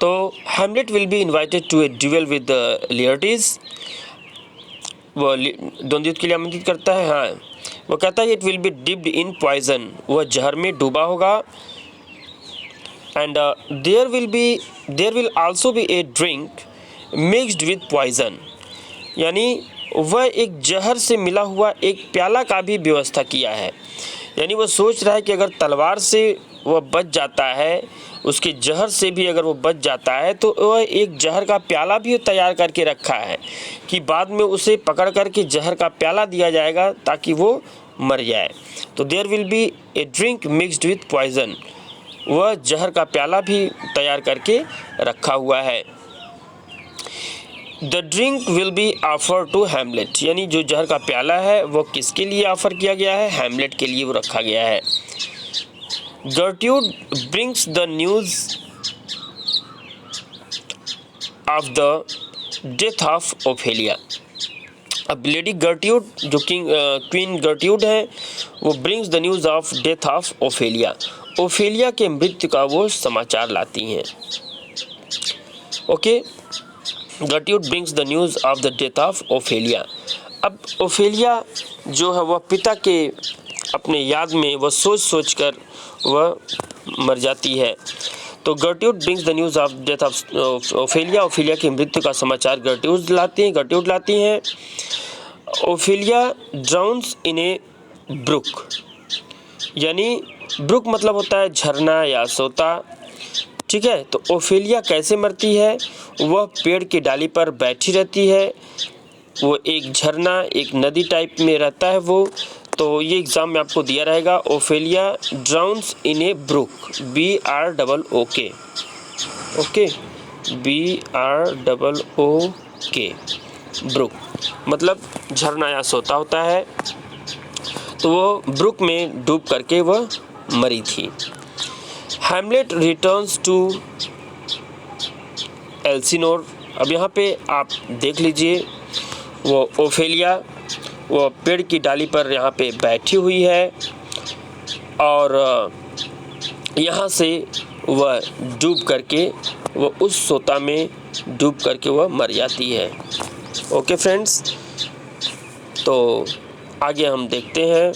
तो Hamlet will be invited to a duel with Laertes. वह द्वंद्व युद्ध के लिए आमंत्रित करता है। हाँ, वो कहता है it will be dipped in poison, वह जहर में डूबा होगा। And there will also be a drink mixed with poison, यानी वह एक जहर से मिला हुआ एक प्याला का भी व्यवस्था किया है। यानी वह सोच रहा है कि अगर तलवार से वह बच जाता है, उसके जहर से भी अगर वो बच जाता है तो वह एक जहर का प्याला भी तैयार करके रखा है कि बाद में उसे पकड़ करके जहर का प्याला दिया जाएगा ताकि वो मर जाए। तो there will be a drink mixed with poison, वह जहर का प्याला भी तैयार करके रखा हुआ है। The drink will be offer to Hamlet, यानी जो जहर का प्याला है वो किसके लिए ऑफर किया गया है? हैमलेट के लिए वो रखा गया है। गर्ट्यूड brings the news of the death of Ophelia. अब लेडी गर्ट्यूड जो क्वीन गर्ट्यूड है वो brings the news of death of Ophelia, Ophelia के मृत्यु का वो समाचार लाती हैं। ओके, गर्ट्यूड brings the news of the death of Ophelia. अब ओफेलिया जो है वह पिता के अपने याद में वह सोच कर वह मर जाती है। तो गर्ट्यूड brings the news of death of Ophelia, Ophelia की मृत्यु का समाचार गर्ट्यूड लाती हैं। Ophelia drowns in a brook, यानी ब्रुक मतलब होता है झरना या सोता, ठीक है। तो ओफेलिया कैसे मरती है? वह पेड़ की डाली पर बैठी रहती है, वो एक झरना एक नदी टाइप में रहता है वो। तो ये एग्ज़ाम में आपको दिया रहेगा, Ophelia drowns in a brook, BROOK, okay, BROOK, brook मतलब झरना या सोता होता है। तो वो ब्रुक में डूब करके वह मरी थी। Hamlet returns to Elsinore. अब यहाँ पे आप देख लीजिए, वो ओफेलिया वो पेड़ की डाली पर यहाँ पे बैठी हुई है और यहाँ से वह डूब करके वह उस सोता में डूब करके वह मर जाती है। ओके फ्रेंड्स, तो आगे हम देखते हैं,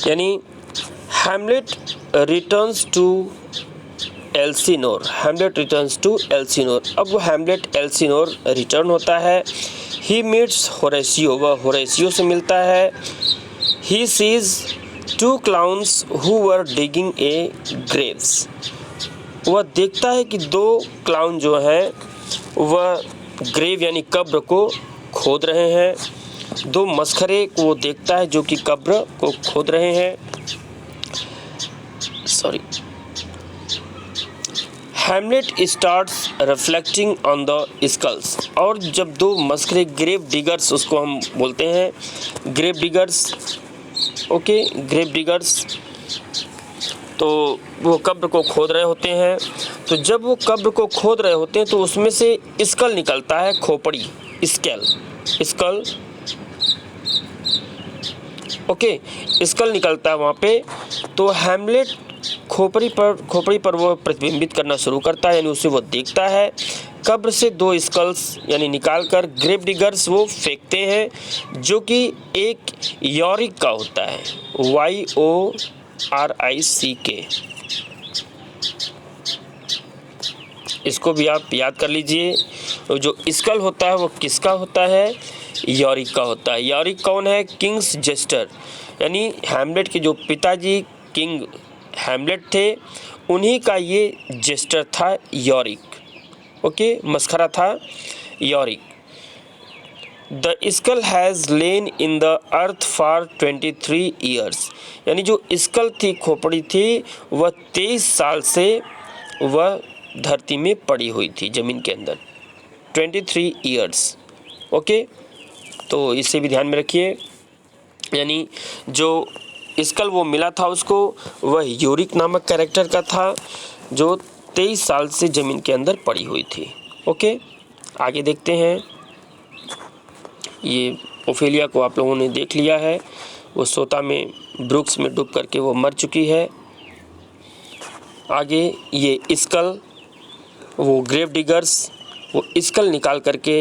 यानी Hamlet returns to Elsinore, Hamlet returns to Elsinore. अब वो हैमलेट एल्सिनोर रिटर्न होता है। ही मीट्स होरेशियो, वह होरेशियो से मिलता है। He sees 2 clowns who were digging a graves, वह देखता है कि 2 क्लाउन जो हैं वह ग्रेव यानी कब्र को खोद रहे हैं। 2 मस्खरे को वो देखता है जो कि कब्र को खोद रहे हैं। Hamlet starts reflecting on the skulls, और जब 2 मस्खरे ग्रेव डिगर्स, उसको हम बोलते हैं grave diggers, okay, grave diggers, तो वो कब्र को खोद रहे होते हैं। तो जब वो कब्र को खोद रहे होते हैं तो उसमें से स्कल निकलता है, खोपड़ी, स्कल, ओके, स्कल निकलता है वहाँ पे। तो हैमलेट खोपड़ी पर वो प्रतिबिंबित करना शुरू करता है, यानी उसे वो देखता है। कब्र से 2 स्कल्स यानी निकालकर ग्रेव डिगर्स वो फेंकते हैं, जो कि एक यॉरिक का होता है, YORICK। इसको भी आप याद कर लीजिए। जो स्कल होता है वो किसका होता है? यॉरिक का होता है। यॉरिक कौन है? किंग्स जेस्टर, यानी हैमलेट के जो पिताजी किंग हैमलेट थे, उन्हीं का ये जेस्टर था यॉरिक, ओके, मस्खरा था Yorick. The skull has lain in the earth for 23 years, यानी जो स्कल थी, खोपड़ी थी, वह 23 साल से वह धरती में पड़ी हुई थी, ज़मीन के अंदर, 23 ईयर्स, ओके। तो इसे भी ध्यान में रखिए, यानी जो स्कल वो मिला था उसको, वह यूरिक नामक कैरेक्टर का था, जो 23 साल से ज़मीन के अंदर पड़ी हुई थी, ओके। आगे देखते हैं। ये ओफेलिया को आप लोगों ने देख लिया है, वो सोता में ब्रुक्स में डूब करके वो मर चुकी है। आगे ये स्कल, वो ग्रेव डिगर्स वो स्कल निकाल करके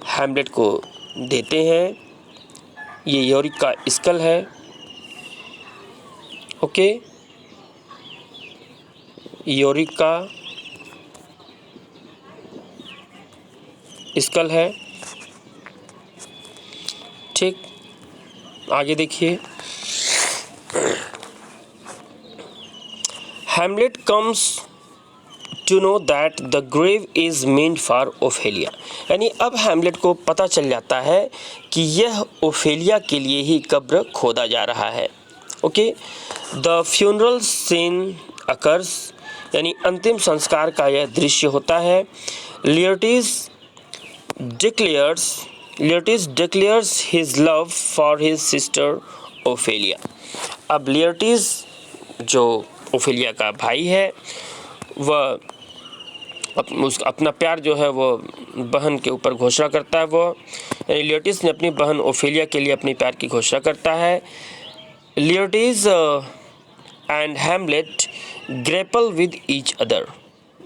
हैमलेट को देते हैं। ये यॉरिक का स्कल है, ओके, यॉरिक का स्कल है, ठीक। आगे देखिए, Hamlet comes to know that the grave is meant for Ophelia, यानी अब हैमलेट को पता चल जाता है कि यह ओफेलिया के लिए ही कब्र खोदा जा रहा है, okay. The funeral scene occurs, यानी अंतिम संस्कार का यह दृश्य होता है। Laertes declares his love for his sister Ophelia. अब लियर्टिस जो ओफेलिया का भाई है, वह अपना प्यार जो है वो बहन के ऊपर घोषणा करता है। वो यानी लियर्टिस ने अपनी बहन ओफेलिया के लिए अपने प्यार की घोषणा करता है। Laertes and Hamlet grapple with each other,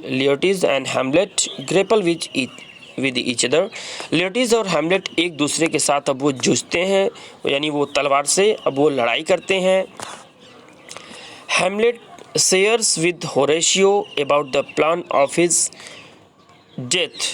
Laertes and Hamlet grapple with each other. Laertes और हैमलेट एक दूसरे के साथ अब वो जूझते हैं, यानी वो तलवार से अब वो लड़ाई करते हैं। Hamlet shares with Horatio about the plan of his death,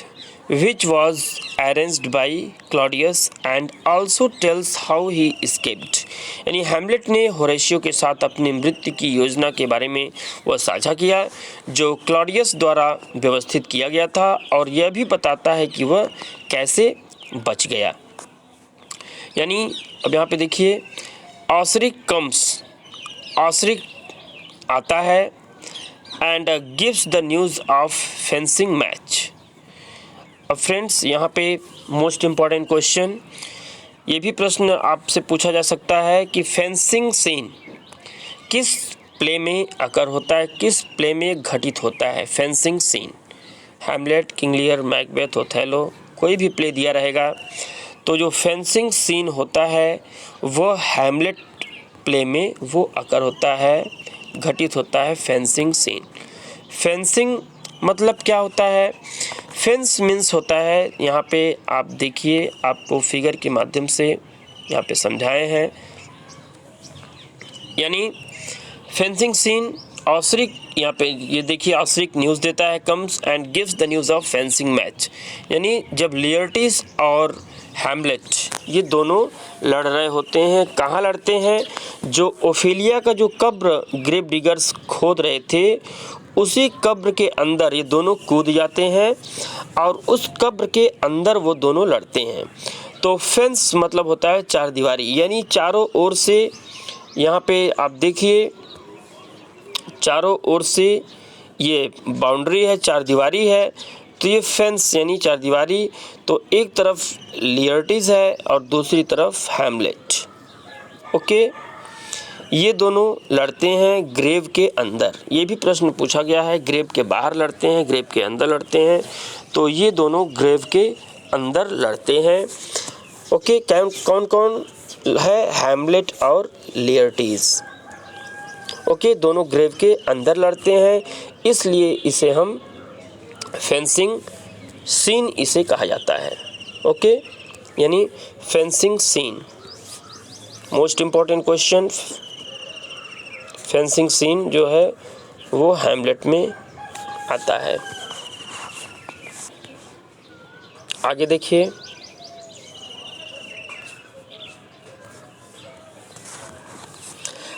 which was arranged by Claudius, and also tells how he escaped। यानी हैमलेट ने होरेशियो के साथ अपनी मृत्यु की योजना के बारे में वह साझा किया जो क्लॉडियस द्वारा व्यवस्थित किया गया था, और यह भी बताता है कि वह कैसे बच गया। यानी अब यहाँ पे देखिए, ऑसरिक कम्स, ऑसरिक आता है and gives the news of fencing match. अब फ्रेंड्स यहाँ पे मोस्ट इम्पॉर्टेंट क्वेश्चन, ये भी प्रश्न आपसे पूछा जा सकता है कि फेंसिंग सीन किस प्ले में अकर होता है, किस प्ले में घटित होता है। Fencing scene Hamlet, King Lear, Macbeth, Othello, कोई भी प्ले दिया रहेगा तो जो फेंसिंग सीन होता है वो हैमलेट प्ले में वो अकर होता है, घटित होता है फेंसिंग सीन। फेंसिंग मतलब क्या होता है? फेंस मीन्स होता है, यहाँ पे आप देखिए, आपको फिगर के माध्यम से यहाँ पे समझाए हैं। यानी फेंसिंग सीन ऑसरिक, यहाँ पे ये देखिए ऑसरिक न्यूज़ देता है, comes and gives the news of fencing match. यानी जब लियोटिस और हैमलेट ये दोनों लड़ रहे होते हैं, कहाँ लड़ते हैं? जो ओफेलिया का जो कब्र ग्रेव डिगर्स खोद रहे थे उसी कब्र के अंदर ये दोनों कूद जाते हैं और उस कब्र के अंदर वो दोनों लड़ते हैं। तो फेंस मतलब होता है चार दीवारी, यानी चारों ओर से, यहाँ पे आप देखिए चारों ओर से ये बाउंड्री है, चार दीवारी है, तो ये फेंस यानी चार दीवारी। तो एक तरफ लियोटिस है और दूसरी तरफ हैमलेट। ओके, ये दोनों लड़ते हैं ग्रेव के अंदर। ये भी प्रश्न पूछा गया है, ग्रेव के बाहर लड़ते हैं, ग्रेव के अंदर लड़ते हैं, तो ये दोनों ग्रेव के अंदर लड़ते हैं। ओके, कौन कौन है? हैमलेट और लियोटिस। ओके, दोनों ग्रेव के अंदर लड़ते हैं, इसलिए इसे हम फेंसिंग सीन इसे कहा जाता है। ओके, यानी fencing scene most important question. Fencing scene जो है वो हैमलेट में आता है। आगे देखिए,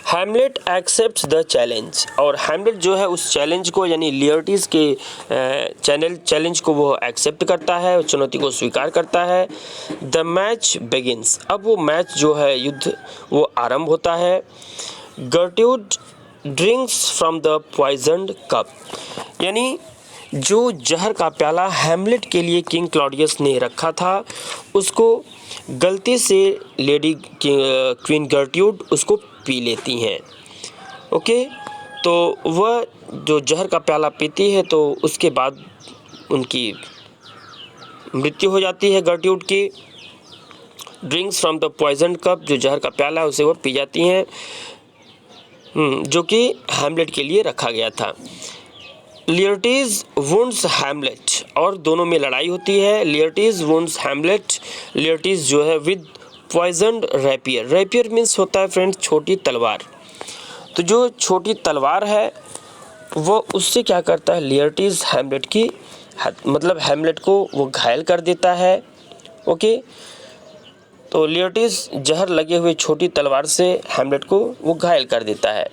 हैमलेट एक्सेप्ट्स द चैलेंज, और हैमलेट जो है उस चैलेंज को, यानी लियोटिस के चैलेंज को वो एक्सेप्ट करता है, उस चुनौती को स्वीकार करता है। द मैच बिगिंस, अब वो मैच जो है, युद्ध वो आरंभ होता है। गर्ट्यूड ड्रिंक्स फ्रॉम द पॉइजन्ड कप, यानी जो जहर का प्याला हैमलेट के लिए किंग क्लॉडियस ने रखा था उसको गलती से लेडी क्वीन गर्ट्यूड उसको पी लेती हैं। ओके, तो वह जो जहर का प्याला पीती है तो उसके बाद उनकी मृत्यु हो जाती है गर्ट्यूड की। Drinks from the poison cup, जो जहर का प्याला है उसे वो पी जाती हैं, जो कि हैमलेट के लिए रखा गया था। लियोटिस वुंड्स हैमलेट, और दोनों में लड़ाई होती है। लियोटिस वुंड्स हैमलेट, लियोटिस जो है विद पॉइजन्ड रैपियर। रैपियर मीन्स होता है फ्रेंड्स छोटी तलवार। तो जो छोटी तलवार है वो उससे क्या करता है, लियोटिस हैमलेट की मतलब हैमलेट को वो घायल कर देता है। ओके, तो लियोटिस जहर लगे हुए छोटी तलवार से हैमलेट को वो घायल कर देता है।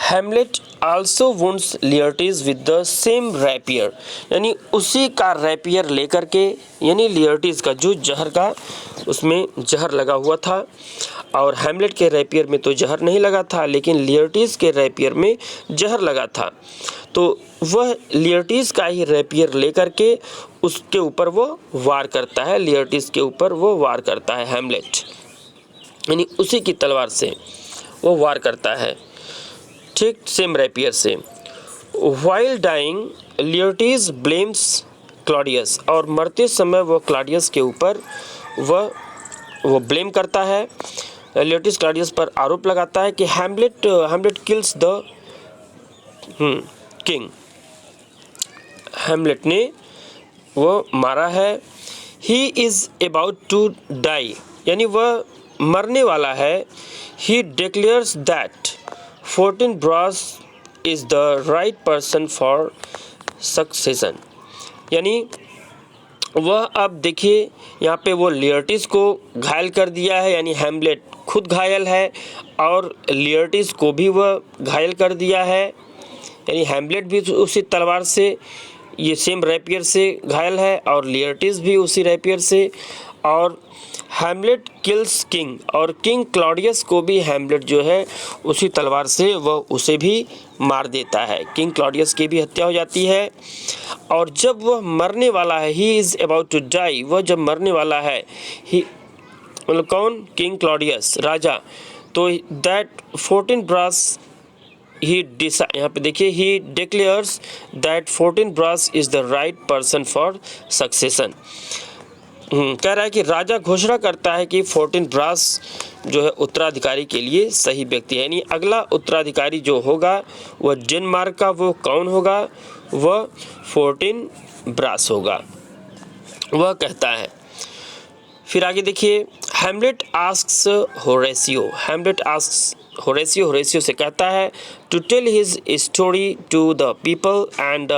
Hamlet also wounds Laertes with the same rapier, यानी उसी का रैपियर लेकर के, यानी लियोटिस का जो जहर का उसमें जहर लगा हुआ था, और हैमलेट के रैपियर में तो जहर नहीं लगा था, लेकिन लियोटिस के रैपियर में जहर लगा था। तो वह लियोटिस का ही रैपियर लेकर के उसके ऊपर वो वार करता है, लियोटिस के ऊपर वो वार करता है हैमलेट, यानी उसी की तलवार से वो वार करता है, ठीक सेम रैपियर से। वाइल डाइंग लियोटिस ब्लेम्स क्लॉडियस, और मरते समय वो क्लॉडियस के ऊपर वो ब्लेम करता है, लियोटिस क्लॉडियस पर आरोप लगाता है कि Hamlet kills the king, Hamlet ने वो मारा है। He is about to die, यानी वह मरने वाला है। He declares that Fortinbras is the right person for succession, यानी वह अब देखिए यहाँ पे वो लियर्टिस को घायल कर दिया है, यानी हैमलेट खुद घायल है और लियर्टिस को भी वह घायल कर दिया है, यानी हैमलेट भी उसी तलवार से, ये सेम रैपियर से घायल है और लियर्टिस भी उसी रैपियर से। और हैमलेट किल्स किंग, और किंग क्लॉडियस को भी हैमलेट जो है उसी तलवार से वह उसे भी मार देता है। किंग क्लॉडियस की भी हत्या हो जाती है। और जब वह मरने वाला है, he is about to die, वह जब मरने वाला है, ही मतलब कौन, किंग क्लॉडियस राजा, तो दैट फोर्टिनब्रास यहाँ पे देखिए he declares that Fortinbras is the right person for succession. कह रहा है कि राजा घोषणा करता है कि फोर्टिनब्रास जो है उत्तराधिकारी के लिए सही व्यक्ति है, यानी अगला उत्तराधिकारी जो होगा वह डेनमार्क का, वो कौन होगा, वह फोर्टिनब्रास होगा, वह कहता है। फिर आगे देखिए, Hamlet asks Horatio, Hamlet asks Horatio, Horatio से कहता है to tell his story to the people and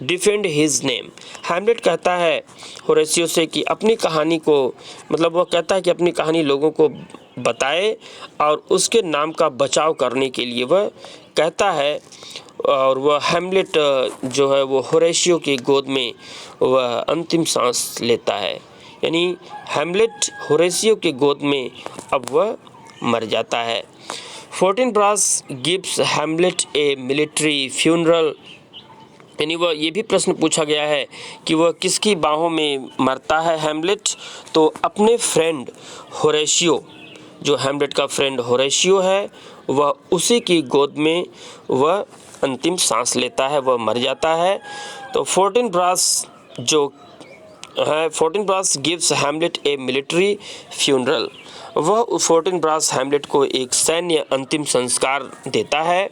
defend his name. Hamlet कहता है होरेशियो से कि अपनी कहानी को, मतलब वह कहता है कि अपनी कहानी लोगों को बताए और उसके नाम का बचाव करने के लिए वह कहता है। और वह हैमलेट जो है वो होरेशियो की गोद में वह अंतिम सांस लेता है, यानी हैमलेट होरेशियो के गोद में अब वह मर जाता है। फोर्टिनब्रास गिव्स हैमलेट ए मिलिट्री फ्यूनरल, यानी वह ये भी प्रश्न पूछा गया है कि वह किसकी बाहों में मरता है हैमलेट, तो अपने फ्रेंड होरेशियो, जो हैमलेट का फ्रेंड होरेशियो है, वह उसी की गोद में वह अंतिम सांस लेता है, वह मर जाता है। तो फोर्टिनब्रास जो है, फोर्टिनब्रास गिव्स हैमलेट ए मिलिट्री फ्यूनरल, वह फोर्टिनब्रास हैमलेट को एक सैन्य अंतिम संस्कार देता है।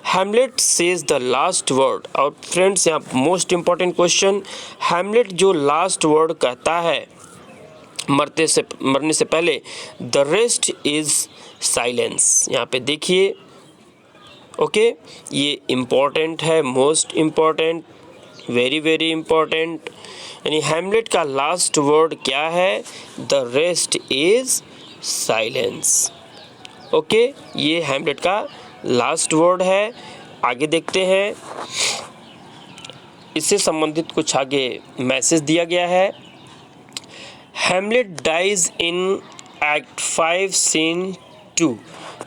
Hamlet says the last word, और फ्रेंड्स यहाँ मोस्ट इम्पॉर्टेंट क्वेश्चन, हैमलेट जो लास्ट वर्ड कहता है मरने से पहले, द रेस्ट इज साइलेंस। यहाँ पे देखिए, ओके, ये इम्पॉर्टेंट है, most important, very very important, यानी हैमलेट का लास्ट वर्ड क्या है, the rest is silence. Okay, ये हैमलेट का लास्ट वर्ड है। आगे देखते हैं, इससे संबंधित कुछ आगे मैसेज दिया गया है। Hamlet dies in act 5 scene 2,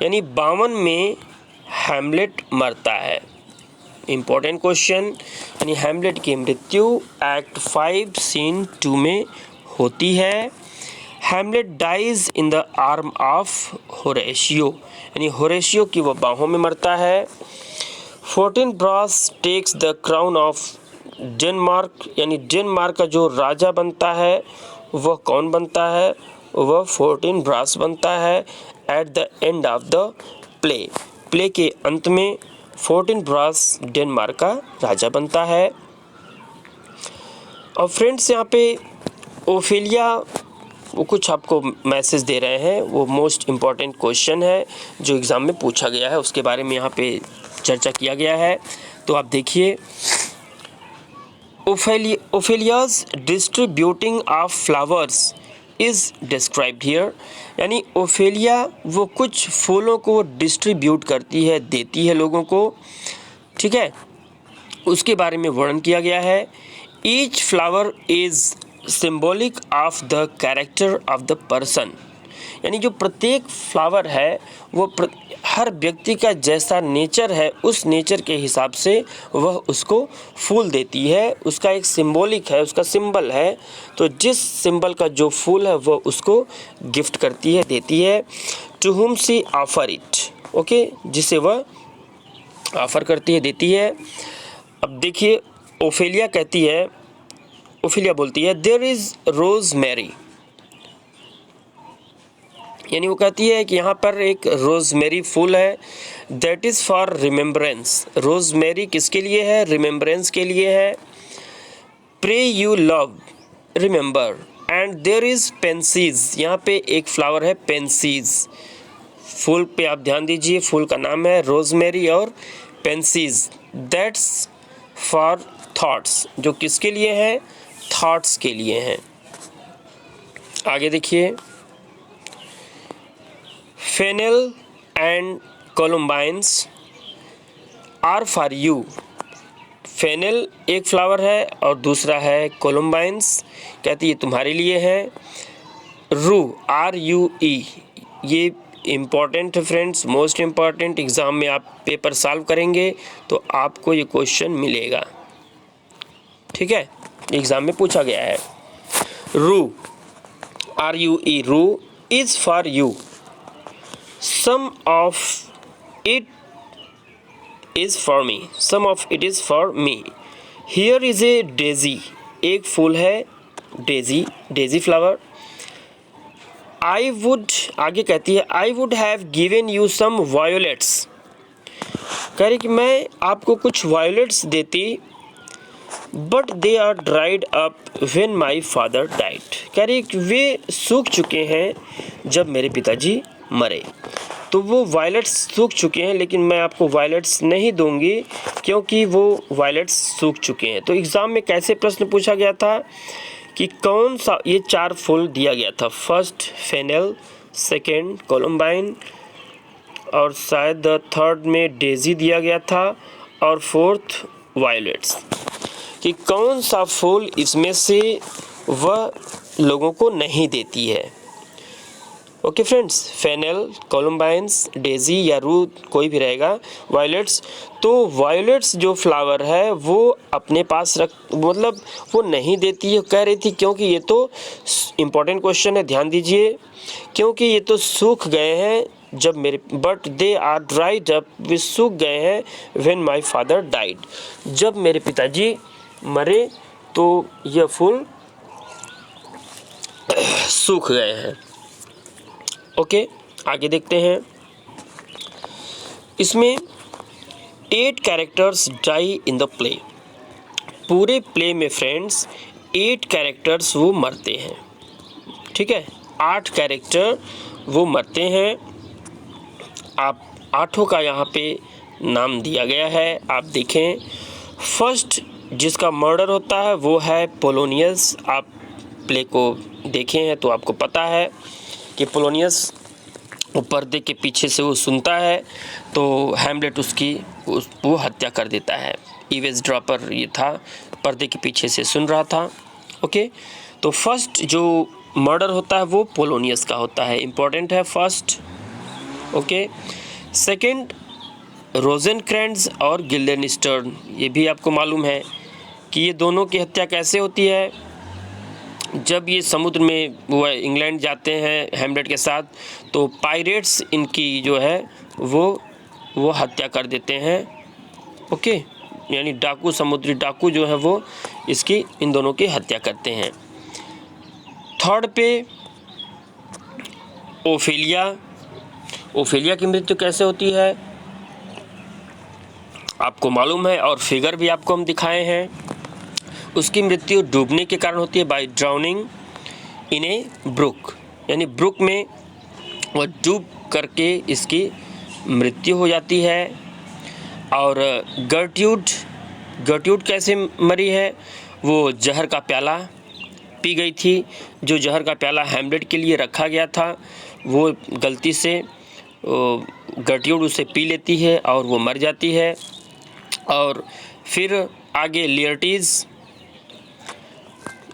यानी 52 में हैमलेट मरता है। इम्पोर्टेंट क्वेश्चन, यानी हैमलेट की मृत्यु एक्ट 5 सीन 2 में होती है। Hamlet dies in the arm of Horatio, यानी होरेशियो की वह बाहों में मरता है। Fortinbras takes the crown of Denmark, यानी डेनमार्क का जो राजा बनता है वह कौन बनता है, वह फोर्टिनब्रास बनता है। At the end of the play के अंत में फोर्टिनब्रास डेनमार्क का राजा बनता है। और फ्रेंड्स यहाँ पे ओफेलिया वो कुछ आपको मैसेज दे रहे हैं, वो मोस्ट इम्पॉर्टेंट क्वेश्चन है जो एग्ज़ाम में पूछा गया है, उसके बारे में यहाँ पे चर्चा किया गया है। तो आप देखिए, Ophelia's distributing of flowers is described here, यानी ओफेलिया वो कुछ फूलों को डिस्ट्रीब्यूट करती है, देती है लोगों को, ठीक है, उसके बारे में वर्णन किया गया है। Each flower is symbolic of the character of the person, यानी जो प्रत्येक फ्लावर है वो हर व्यक्ति का जैसा नेचर है उस नेचर के हिसाब से वह उसको फूल देती है, उसका एक सिंबॉलिक है, उसका सिंबल है। तो जिस सिंबल का जो फूल है वह उसको गिफ्ट करती है, देती है। To whom C offer it, okay, जिसे वह ऑफर करती है, देती है। अब देखिए, ओफेलिया बोलती है देयर इज़ रोज़मेरी, यानी वो कहती है कि यहाँ पर एक रोज़मेरी फूल है। That is for remembrance, rosemary किसके लिए है, रिमेम्बरेंस के लिए है। Pray you love remember and there is pansies, यहाँ पे एक फ्लावर है पेंसीज, फूल पे आप ध्यान दीजिए, फूल का नाम है रोजमेरी और पेंसीज, दैट्स फॉर थॉट्स, जो किसके लिए है, थॉट्स के लिए हैं। आगे देखिए, fennel and columbines are for you, fennel एक फ्लावर है और दूसरा है कोलम्बाइन्स, कहती है तुम्हारे लिए है। रू RUE, ये इम्पॉर्टेंट है फ्रेंड्स, मोस्ट इम्पॉर्टेंट, एग्ज़ाम में आप पेपर सॉल्व करेंगे तो आपको ये क्वेश्चन मिलेगा, ठीक है, एग्ज़ाम में पूछा गया है। Rue RUE, rue is for you, some of it is for me, some of it is for me, here is a daisy, एक फूल है डेजी फ्लावर। I would, आगे कहती है I would have given you some violets, कह रही कि मैं आपको कुछ वायोलेट्स देती, but they are dried up when my father died, कह रही कि वे सूख चुके हैं जब मेरे पिताजी मरे, तो वो वायलेट्स सूख चुके हैं, लेकिन मैं आपको वायलेट्स नहीं दूंगी क्योंकि वो वायलेट्स सूख चुके हैं। तो एग्ज़ाम में कैसे प्रश्न पूछा गया था कि कौन सा, ये 4 फूल दिया गया था, फर्स्ट फेनेल, सेकंड कोलम्बाइन, और शायद थर्ड में डेजी दिया गया था, और फोर्थ वायलेट्स, कि कौन सा फूल इसमें से वह लोगों को नहीं देती है। ओके फ्रेंड्स, फेनेल, कोलम्बाइन्स, डेजी या रू कोई भी रहेगा, वायलेट्स, तो वायलेट्स जो फ्लावर है वो अपने पास मतलब वो नहीं देती है, कह रही थी क्योंकि ये तो इम्पोर्टेंट क्वेश्चन है, ध्यान दीजिए, क्योंकि ये तो सूख गए हैं जब मेरे, but they are dried up, वे सूख गए हैं व्हेन माय फादर डाइड, जब मेरे पिताजी मरे तो यह फूल सूख गए हैं। ओके, आगे देखते हैं, इसमें 8 characters die in the play, पूरे प्ले में फ्रेंड्स 8 कैरेक्टर्स वो मरते हैं, ठीक है, 8 कैरेक्टर वो मरते हैं। आप 8 का यहाँ पे नाम दिया गया है, आप देखें, फर्स्ट जिसका मर्डर होता है वो है पोलोनियस, आप प्ले को देखे हैं तो आपको पता है कि पोलोनियस वो पर्दे के पीछे से वो सुनता है तो हैमलेट उसकी वो हत्या कर देता है, ईवेज ड्रॉपर ये था, पर्दे के पीछे से सुन रहा था। ओके, तो फर्स्ट जो मर्डर होता है वो पोलोनियस का होता है, इम्पोर्टेंट है फर्स्ट। ओके, सेकंड रोजेनक्रैंट्ज़ और गिल्डेनस्टर्न, ये भी आपको मालूम है कि ये दोनों की हत्या कैसे होती है, जब ये समुद्र में वो इंग्लैंड जाते हैं हैमलेट के साथ तो पायरेट्स इनकी जो है वो हत्या कर देते हैं। ओके, यानी डाकू, समुद्री डाकू जो है वो इसकी, इन दोनों की हत्या करते हैं। थर्ड पे ओफेलिया की मृत्यु कैसे होती है आपको मालूम है, और फिगर भी आपको हम दिखाए हैं। उसकी मृत्यु डूबने के कारण होती है, by drowning in a brook, यानी ब्रुक में वह डूब करके इसकी मृत्यु हो जाती है। और गर्ट्यूड कैसे मरी है, वो जहर का प्याला पी गई थी, जो जहर का प्याला हैमलेट के लिए रखा गया था वो गलती से गर्ट्यूड उसे पी लेती है और वो मर जाती है। और फिर आगे लियर्टीज़,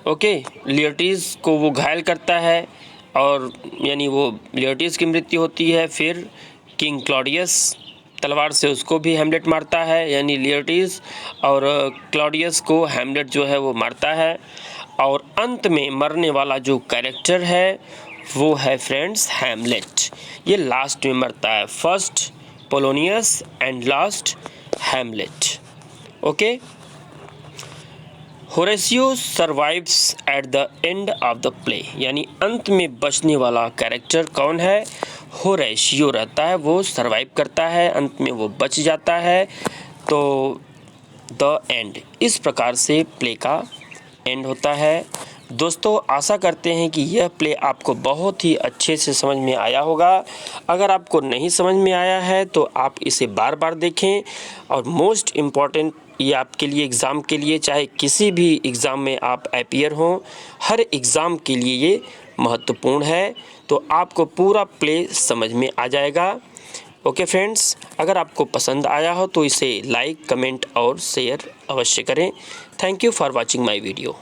ओके, लियर्टीज़ को वो घायल करता है और यानी वो लियर्टीज़ की मृत्यु होती है। फिर किंग क्लॉडियस तलवार से उसको भी हैमलेट मारता है, यानी लियर्टीज़ और क्लॉडियस को हैमलेट जो है वो मारता है। और अंत में मरने वाला जो कैरेक्टर है वो है फ्रेंड्स हैमलेट, ये लास्ट में मरता है, first Polonius and last Hamlet. Okay, Horatio survives at the end of the play, यानी अंत में बचने वाला कैरेक्टर कौन है, होरेशियो रहता है, वो सर्वाइव करता है, अंत में वो बच जाता है। तो द एंड, इस प्रकार से प्ले का एंड होता है। दोस्तों आशा करते हैं कि यह प्ले आपको बहुत ही अच्छे से समझ में आया होगा। अगर आपको नहीं समझ में आया है तो आप इसे बार बार देखें। और मोस्ट इम्पॉर्टेंट ये आपके लिए एग्ज़ाम के लिए, चाहे किसी भी एग्ज़ाम में आप अपीयर हों, हर एग्ज़ाम के लिए ये महत्वपूर्ण है। तो आपको पूरा प्ले समझ में आ जाएगा। ओके फ्रेंड्स, अगर आपको पसंद आया हो तो इसे लाइक, कमेंट और शेयर अवश्य करें। Thank you for watching my video.